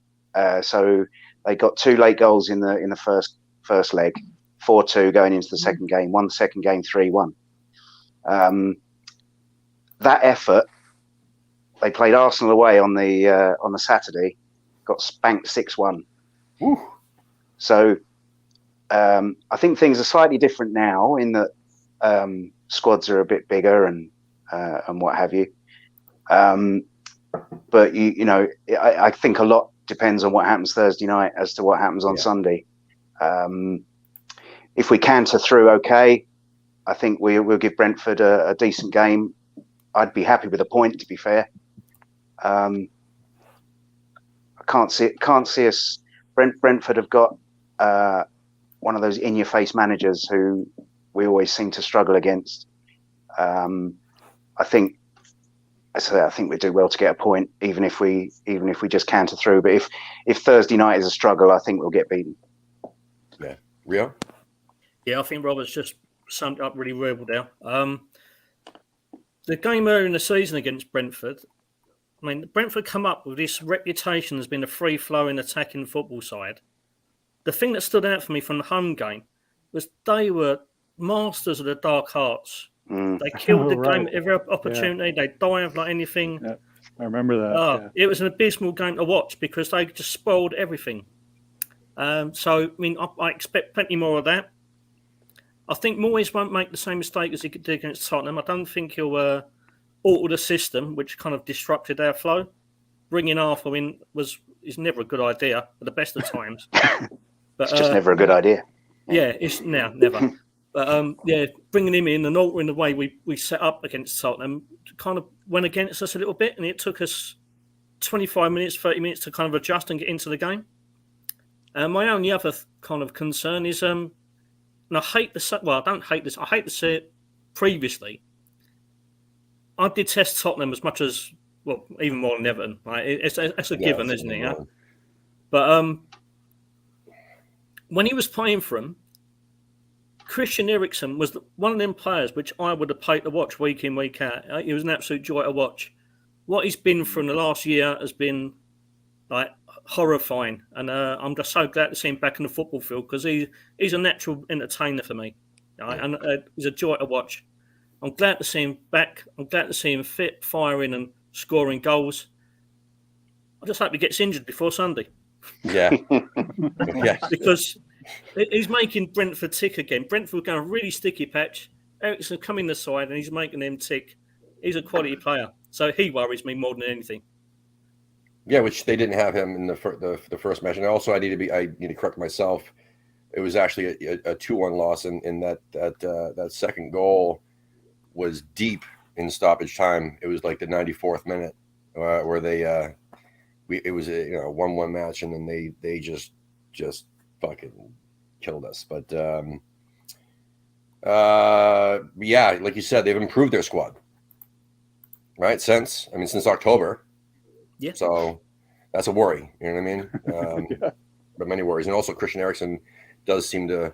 so they got 2 late goals in the first leg, 4-2 going into the second game. Won the second game 3-1. That effort, they played Arsenal away on the Saturday, got spanked 6-1. So I think things are slightly different now in that squads are a bit bigger and what have you. But I think a lot depends on what happens Thursday night as to what happens on Sunday. If we canter through, okay, I think we'll give Brentford a decent game. I'd be happy with a point, to be fair. I can't see us. Brentford have got one of those in-your-face managers who we always seem to struggle against. I think we do well to get a point, even if we just canter through. But if Thursday night is a struggle, I think we'll get beaten. Yeah, Rio. Yeah, I think Robert's just summed up really well there. The game earlier in the season against Brentford, I mean, Brentford come up with this reputation as being a free-flowing attacking football side. The thing that stood out for me from the home game was they were masters of the dark arts. They killed the game at every opportunity. Yeah. They dived like anything. Yeah, I remember that. It was an abysmal game to watch because they just spoiled everything. So, I mean, I expect plenty more of that. I think Moyes won't make the same mistake as he did against Tottenham. I don't think he'll alter the system, which kind of disrupted our flow. Bringing Arthur in is never a good idea at the best of times. But, it's just never a good idea. Yeah, it's never. But bringing him in and altering the way we set up against Tottenham kind of went against us a little bit, and it took us 25 minutes, 30 minutes to kind of adjust and get into the game. My only other kind of concern is, and I hate this. Well, I don't hate this. I hate to say it. Previously, I detest Tottenham as much as, well, even more than Everton. Right? It's a given, isn't it? Yeah? But when he was playing for him, Christian Eriksen was one of them players which I would have paid to watch week in, week out. He was an absolute joy to watch. What he's been through in the last year has been like horrifying, and I'm just so glad to see him back in the football field because he's a natural entertainer for me, right? And he's a joy to watch. I'm glad to see him back. I'm glad to see him fit, firing, and scoring goals. I just hope he gets injured before Sunday. Yeah, yeah, because he's making Brentford tick again. Brentford going a really sticky patch. Eriksen coming the side, and he's making them tick. He's a quality player, so he worries me more than anything. yeah. Which they didn't have him in the first match, and also I need to correct myself. It was actually a 2-1 loss, and that second goal was deep in stoppage time. It was like the 94th minute, where they it was a 1-1 match, and then they just fucking killed us. But yeah, like you said, they've improved their squad, right? Since October. Yeah. So that's a worry. You know what I mean? Yeah. But many worries, and also Christian Eriksen does seem to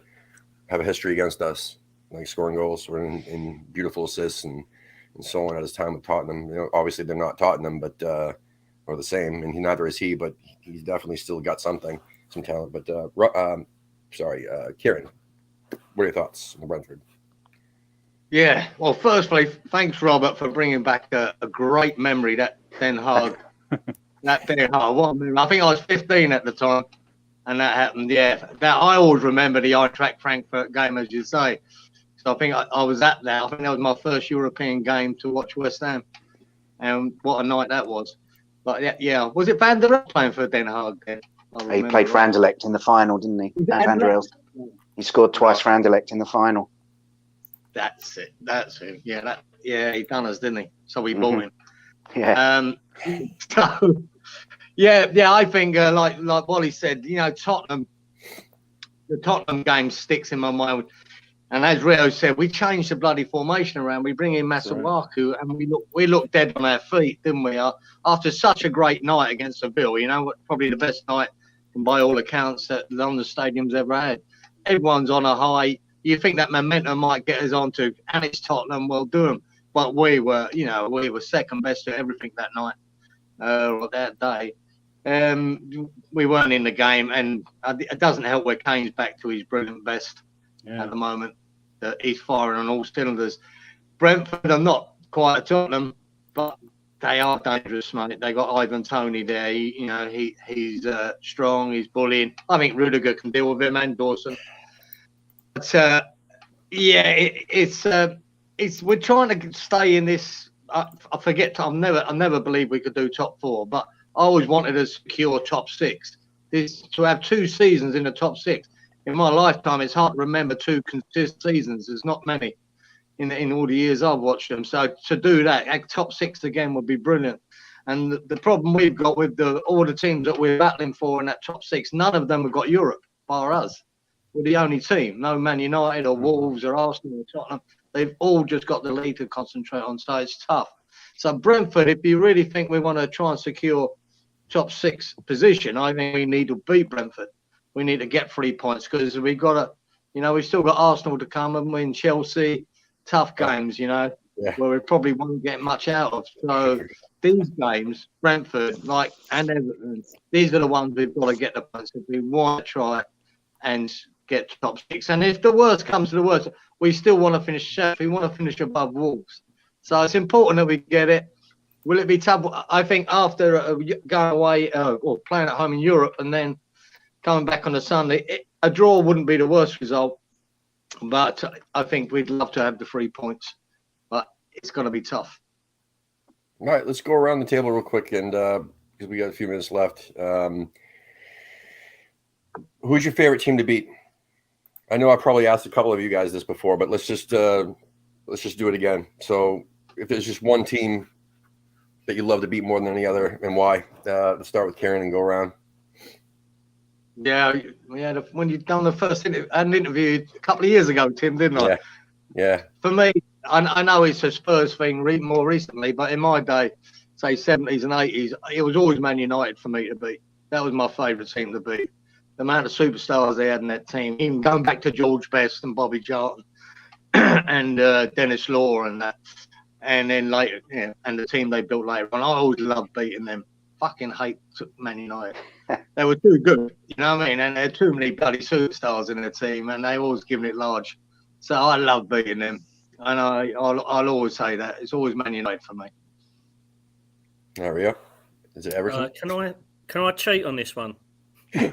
have a history against us, like scoring goals or in beautiful assists and so on at his time with Tottenham. Obviously they're not Tottenham, but or the same, and neither is he, but he's definitely still got some talent. But Kieran, what are your thoughts on Brentford? Yeah, well, firstly, thanks, Robert, for bringing back a great memory, that Den Haag. That Den Haag. What a memory. I think I was 15 at the time, and that happened. Yeah, that I always remember the Eintracht Frankfurt game, as you say. So I think I was at that. I think that was my first European game to watch West Ham, and what a night that was. But yeah, was it Van der Elst playing for Den Haag then? He played for Anderlecht in the final, didn't he? Van der Elst. He scored twice for Anderlecht in the final. That's it. Yeah, he done us, didn't he? So we bought him. Yeah. So, yeah. I think like Wally said, Tottenham. The Tottenham game sticks in my mind. And as Rio said, we changed the bloody formation around. We bring in Masuaku, and we look dead on our feet, didn't we? After such a great night against Seville, probably the best night, by all accounts, that London Stadium's ever had. Everyone's on a high. You think that momentum might get us onto, and it's Tottenham, we'll do them. But we were second best at everything that night, or that day. We weren't in the game, and it doesn't help where Kane's back to his brilliant best at the moment. He's firing on all cylinders. Brentford are not quite a Tottenham, but they are dangerous, mate. They got Ivan Toney there. He's strong. He's bullying. I think Rudiger can deal with him, and Dawson. But we're trying to stay in this. I never believed we could do top 4, but I always wanted to secure top 6. To have 2 seasons in the top 6. In my lifetime, it's hard to remember 2 consistent seasons. There's not many in all the years I've watched them. So to do that, top 6 again would be brilliant. And the problem we've got with all the teams that we're battling for in that top 6, none of them have got Europe, bar us. We're the only team. No Man United or Wolves or Arsenal or Tottenham. They've all just got the league to concentrate on. So it's tough. So Brentford, if you really think we want to try and secure top 6 position, I think we need to beat Brentford. We need to get 3 points because we've got to, we've still got Arsenal to come and win Chelsea. Tough games, where we probably won't get much out of. So these games, Brentford, and Everton, these are the ones we've got to get the points if we want to try and get top 6. And if the worst comes to the worst, we still want to finish 7th. We want to finish above Wolves. So it's important that we get it. Will it be tough? I think after going away or playing at home in Europe and then coming back on a Sunday, a draw wouldn't be the worst result. But I think we'd love to have the 3 points. But it's going to be tough. All right, let's go around the table real quick, and because we got a few minutes left. Who's your favorite team to beat? I know I probably asked a couple of you guys this before, but let's just do it again. So if there's just one team that you love to beat more than any other, and why? Let's start with Karen and go around. Yeah, when you've done the first interview a couple of years ago, Tim, didn't I? Yeah. For me, I know it's a Spurs thing more recently, but in my day, say 70s and 80s, it was always Man United for me to beat. That was my favourite team to beat. the amount of superstars they had in that team, even going back to George Best and Bobby Charlton and Dennis Law and that. And then later, and the team they built later on. I always loved beating them. Fucking hate Man United. They were too good, you know what I mean? And there are too many bloody superstars in the team, and they always giving it large. So I love beating them, and I'll always say that it's always Man United for me. There we go. Is it Everton? Can I cheat on this one? Yeah.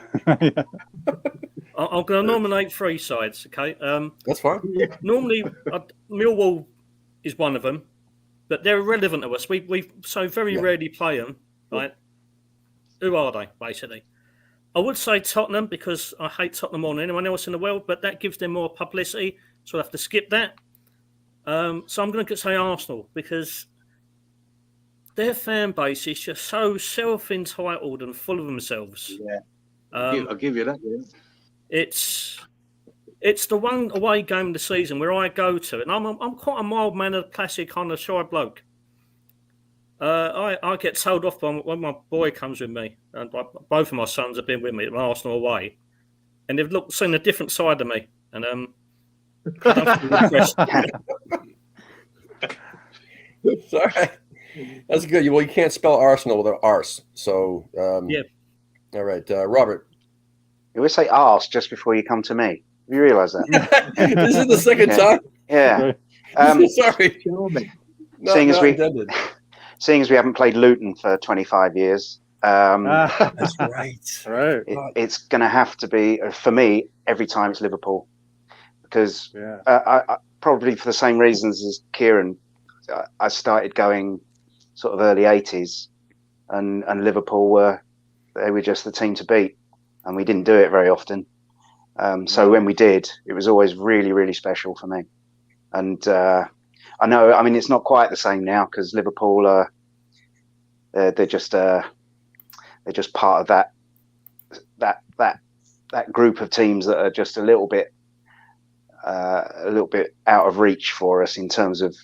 I'm going to nominate 3 sides. Okay. That's fine. Normally, Millwall is one of them, but they're irrelevant to us. We so very rarely play them. Right? Who are they, basically? I would say Tottenham because I hate Tottenham more than anyone else in the world, but that gives them more publicity, so I have to skip that. So I'm going to say Arsenal because their fan base is just so self-entitled and full of themselves. Yeah, I'll give you that. Yeah. It's the one away game of the season where I go to, and I'm quite a mild-mannered, classic kind of shy bloke. I get told off when my boy comes with me, and both of my sons have been with me at Arsenal away, and they've seen a different side of me, and I don't feel impressed. Sorry, that's good. Well, you can't spell Arsenal without arse, so yeah. All right, Robert. You always say arse just before you come to me. Have you realise that? This is the second time. Yeah. Sorry. Seeing as we haven't played Luton for 25 years, that's right. Right. It's going to have to be, for me, every time it's Liverpool. Because I probably for the same reasons as Kieran, I started going sort of early 80s, and Liverpool were just the team to beat, and we didn't do it very often. So when we did, it was always really, really special for me. And I know, I mean, it's not quite the same now because Liverpool they're just part of that group of teams that are just a little bit out of reach for us in terms of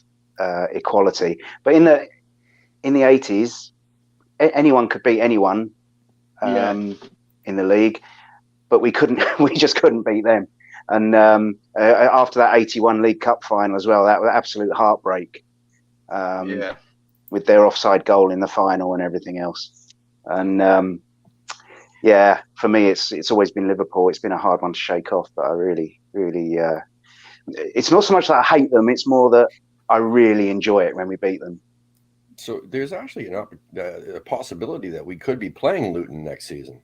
equality. But in the 80s, anyone could beat anyone in the league, but we just couldn't beat them. And after that 81 League Cup final as well, that was absolute heartbreak. With their offside goal in the final and everything else. And for me, it's always been Liverpool. It's been a hard one to shake off, but I really, really, it's not so much that I hate them. It's more that I really enjoy it when we beat them. So there's actually a possibility that we could be playing Luton next season.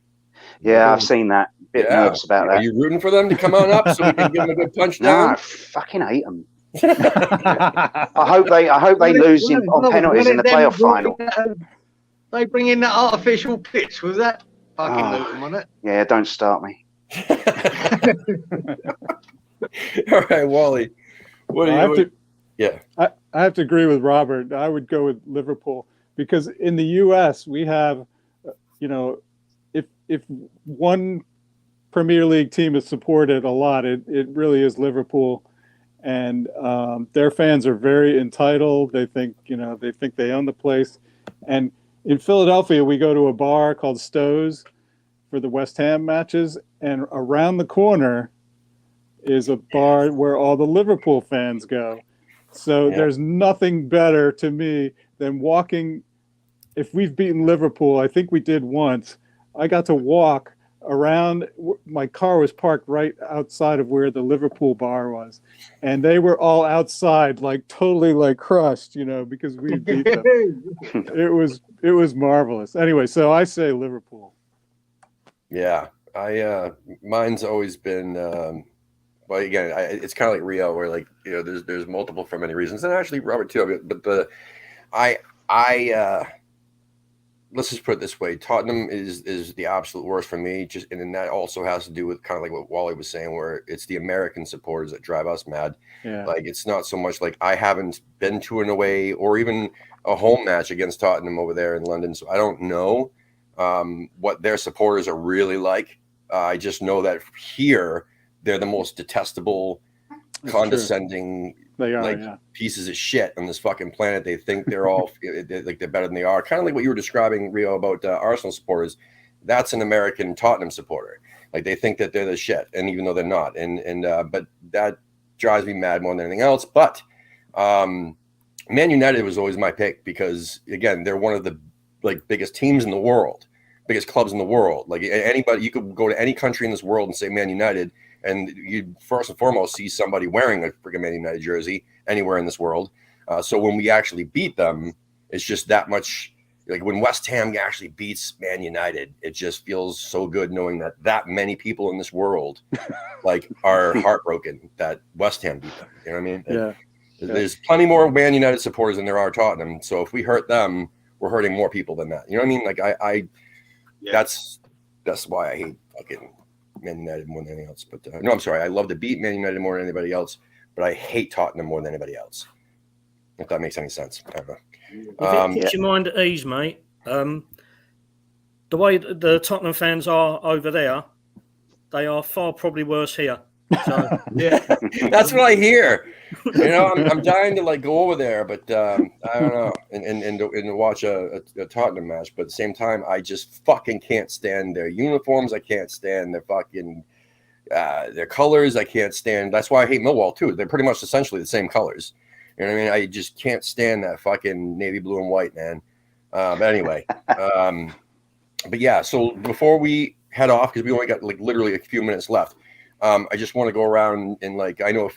Yeah, I've seen that. Bit nervous about that. Are you rooting for them to come on up so we can give them a good punch No, down? I fucking hate them. I hope they lose on penalties in the playoff final. They bring in that artificial pitch. Was that fucking Luton, wasn't it? Yeah, don't start me. All right, Wally. I have to agree with Robert. I would go with Liverpool because in the U.S. we have, if one Premier League team is supported a lot, it really is Liverpool. And their fans are very entitled. They think they own the place. And in Philadelphia, we go to a bar called Stowe's for the West Ham matches, and around the corner is a bar where all the Liverpool fans go. So there's nothing better to me than walking. If we've beaten Liverpool, I think we did once. I got to walk around. My car was parked right outside of where the Liverpool bar was, and they were all outside, like totally like crushed, because we beat them. It was marvelous. Anyway, so I say Liverpool. Yeah, mine's always been. Well, again, it's kind of like Rio, where there's multiple for many reasons, and actually Robert too. But let's just put it this way: Tottenham is the absolute worst for me. And then that also has to do with kind of like what Wally was saying, where it's the American supporters that drive us mad. Yeah. Like it's not so much like I haven't been to an away or even a home match against Tottenham over there in London, so I don't know what their supporters are really like. I just know that here they're the most detestable, condescending. They are, pieces of shit on this fucking planet. They think they're all like they're better than they are. Kind of like what you were describing, Rio, about Arsenal supporters. That's an American Tottenham supporter. Like they think that they're the shit, and even though they're not. But that drives me mad more than anything else. But Man United was always my pick because, again, they're one of the biggest teams in the world, biggest clubs in the world. Like anybody, you could go to any country in this world and say Man United, and you first and foremost see somebody wearing a freaking Man United jersey anywhere in this world. So when we actually beat them, it's just that much. Like when West Ham actually beats Man United, it just feels so good knowing that many people in this world are heartbroken that West Ham beat them. You know what I mean? Yeah. There's plenty more Man United supporters than there are Tottenham. So if we hurt them, we're hurting more people than that. You know what I mean? Like that's why I hate fucking Man United more than anything else. But no, I'm sorry. I love to beat Man United more than anybody else, but I hate Tottenham more than anybody else. If that makes any sense. I don't know. If it keeps your mind at ease, mate, the way the Tottenham fans are over there, they are far probably worse here. So Yeah, that's what I hear. You know, I'm dying to go over there, but I don't know, and watch a Tottenham match. But at the same time, I just fucking can't stand their uniforms. I can't stand their fucking their colors. I can't stand. That's why I hate Millwall too. They're pretty much essentially the same colors. You know what I mean? I just can't stand that fucking navy blue and white, man. But anyway, but yeah. So before we head off, because we only got literally a few minutes left, I just want to go around and I know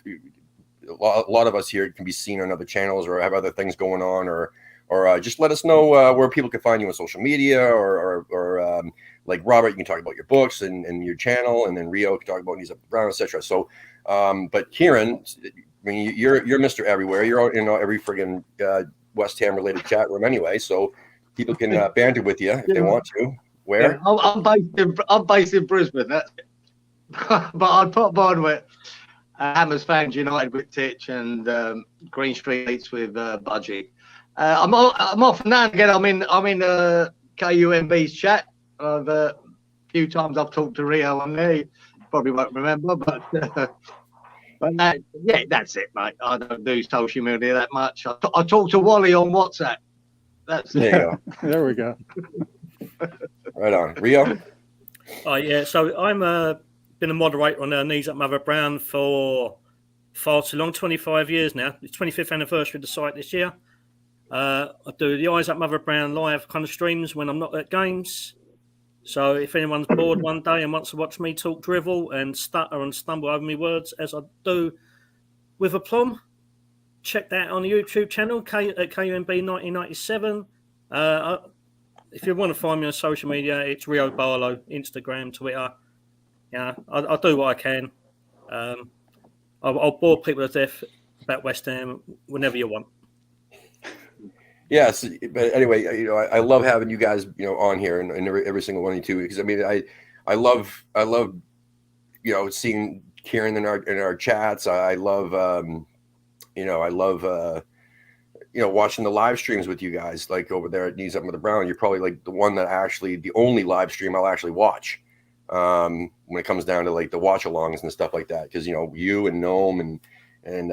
a lot of us here can be seen on other channels or have other things going on, or just let us know where people can find you on social media, or like Robert, you can talk about your books and your channel, and then Rio can talk about Knees Up Brown, etc. So, but Kieran, I mean, you're Mr. Everywhere. You're in every friggin' West Ham related chat room anyway, so people can banter with you if they want to. Where? Yeah, I'm based in Brisbane. That's it. But I'd put on with Hammers Fans United with Titch and Green Street Eats with Budgie. I'm off now and again. I'm in KUMB's chat. A few times I've talked to Rio on there. You probably won't remember, but that's it, mate. I don't do social media that much. I talk to Wally on WhatsApp. That's there. You go. There we go. Right on, Rio. Oh yeah, so I'm been a moderator on Knees Up Mother Brown for far too long, 25 years now. It's 25th anniversary of the site this year. I do the Eyes Up Mother Brown live kind of streams when I'm not at games. So if anyone's bored one day and wants to watch me talk drivel and stutter and stumble over my words as I do with aplomb, check that on the YouTube channel at KUMB 1997. If you want to find me on social media, it's Rio Barlow, Instagram, Twitter. Yeah, I'll do what I can. I'll bore people to death about West Ham whenever you want. Yes, but anyway, I love having you guys, on here and every single one of you too, because I mean, I love, seeing Kieran in our chats. I love, watching the live streams with you guys, like over there at Knees Up with the Brown. You're probably the only live stream I'll actually watch when it comes down to the watch alongs and stuff like that. Because you and Gnome and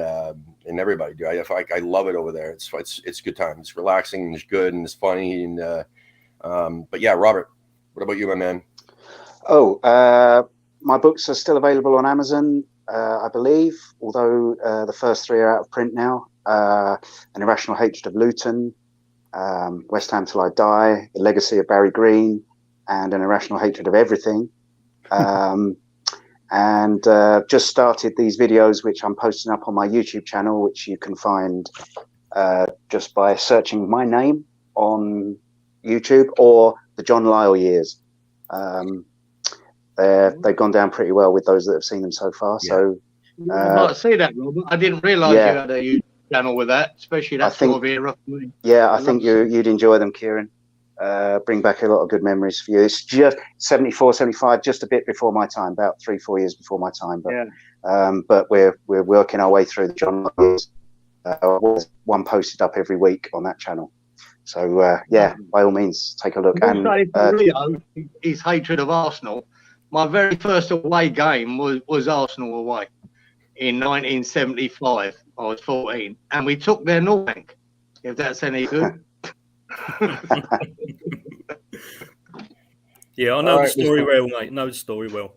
everybody do. I love it over there. It's a good time. It's relaxing and it's good and it's funny and but yeah, Robert, what about you, my man? My books are still available on Amazon, I believe, although the first 3 are out of print now. An Irrational Hatred of Luton, West Ham Till I Die, The Legacy of Barry Green, and An Irrational Hatred of Everything. And just started these videos, which I'm posting up on my YouTube channel, which you can find just by searching my name on YouTube or the John Lyle years. They've gone down pretty well with those that have seen them so far. Yeah. So I might see that, Robert. I didn't realise you had a YouTube channel with that, especially that sort of era. Yeah, I think you'd enjoy them, Kieran. Bring back a lot of good memories for you. It's just 74, 75, just a bit before my time, about 3-4 years before my time. But but we're working our way through the John years. One posted up every week on that channel. So by all means, take a look. And Rio, his hatred of Arsenal. My very first away game was Arsenal away in 1975. I was 14, and we took their North Bank. If that's any good. Yeah, I know the story well, mate. Know the story well.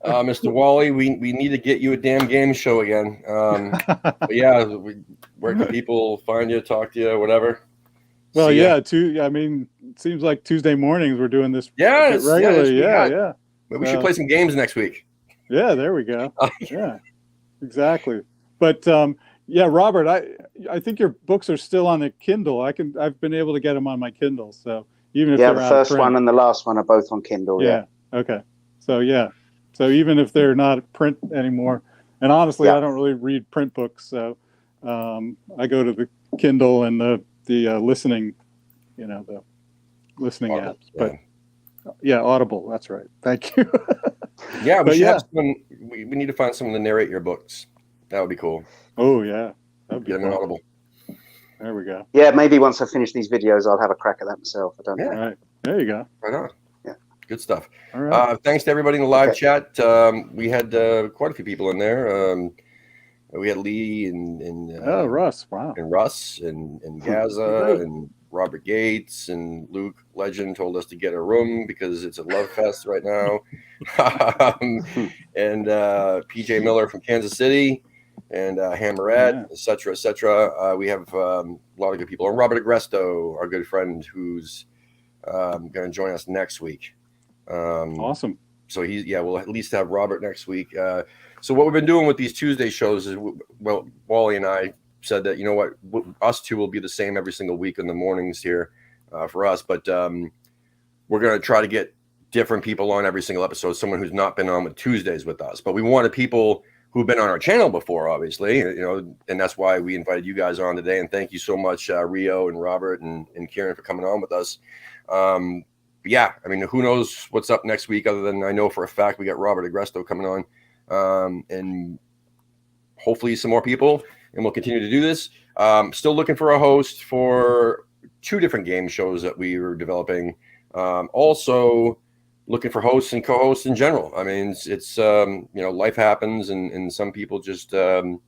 Mr. Wally, we need to get you a damn game show again. But yeah, where can people find you, talk to you, whatever? Well, See ya. yeah, I mean, it seems like Tuesday mornings we're doing this Yeah, regularly. Yeah. Maybe we should play some games next week. Yeah, there we go. Yeah, exactly. But yeah, Robert, I think your books are still on the Kindle. I've been able to get them on my Kindle. So even if Yeah, they're the out of first print. one and the last one are both on Kindle. Yeah. Okay. So yeah. So even if they're not print anymore, and honestly, Yeah. I don't really read print books, so I go to the Kindle and the listening, the listening Audible, apps. But yeah, Audible. That's right. Thank you. Yeah, But we should yeah. have someone. We need to find someone to narrate your books. That would be cool. Oh yeah, that'd be Get them in fun. Audible. There we go. Yeah, maybe once I finish these videos, I'll have a crack at that myself. I don't Yeah. know. All right, there you go. Right on. Yeah. Good stuff. All right. Thanks to everybody in the live Okay. chat. We had quite a few people in there. We had Lee and Oh, Russ. Wow. and Russ and Gaza and Robert Gates and Luke Legend told us to get a room because it's a love fest right now. And PJ Miller from Kansas City and Hammerette, etc., etc. We have a lot of good people. And Robert Agresto, our good friend, who's going to join us next week. Awesome. So we'll at least have Robert next week. So what we've been doing with these Tuesday shows is, well, Wally and I said that, you know what, us two will be the same every single week in the mornings here for us. But we're going to try to get different people on every single episode, someone who's not been on with Tuesdays with us. But we wanted people who've been on our channel before, obviously, and that's why we invited you guys on today. And thank you so much, Rio and Robert and Kieran, for coming on with us. Yeah, I mean, who knows what's up next week, other than I know for a fact we got Robert Agresto coming on, and hopefully some more people, and we'll continue to do this. Still looking for a host for 2 different game shows that we were developing. Also looking for hosts and co-hosts in general. I mean, it's life happens, and some people just can't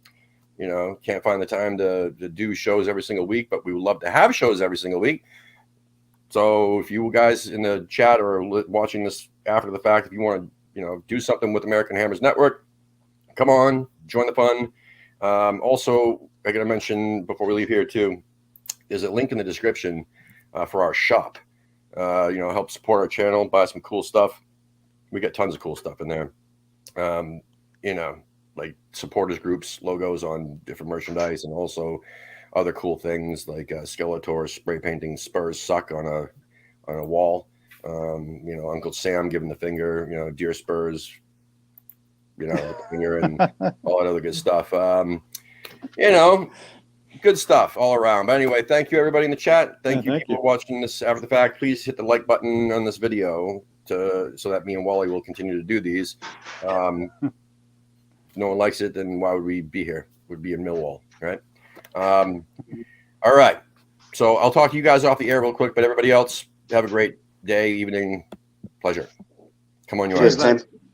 find the time to do shows every single week, but we would love to have shows every single week. So if you guys in the chat or watching this after the fact, if you want to, do something with American Hammers Network, come on, join the fun. Also, I got to mention before we leave here too, there's a link in the description for our shop. Help support our channel, buy some cool stuff. We got tons of cool stuff in there. Like supporters groups, logos on different merchandise, and also other cool things like Skeletor spray painting Spurs suck on a wall. Uncle Sam giving the finger, Dear Spurs, with the finger, and all that other good stuff. Good stuff all around. But anyway, thank you everybody in the chat. Thank you people watching this after the fact. Please hit the like button on this video so that me and Wally will continue to do these. If no one likes it, then why would we be here? We'd be in Millwall, right? All right. So I'll talk to you guys off the air real quick, but everybody else, have a great day, evening. Pleasure. Come on, you Cheers, guys. Tim.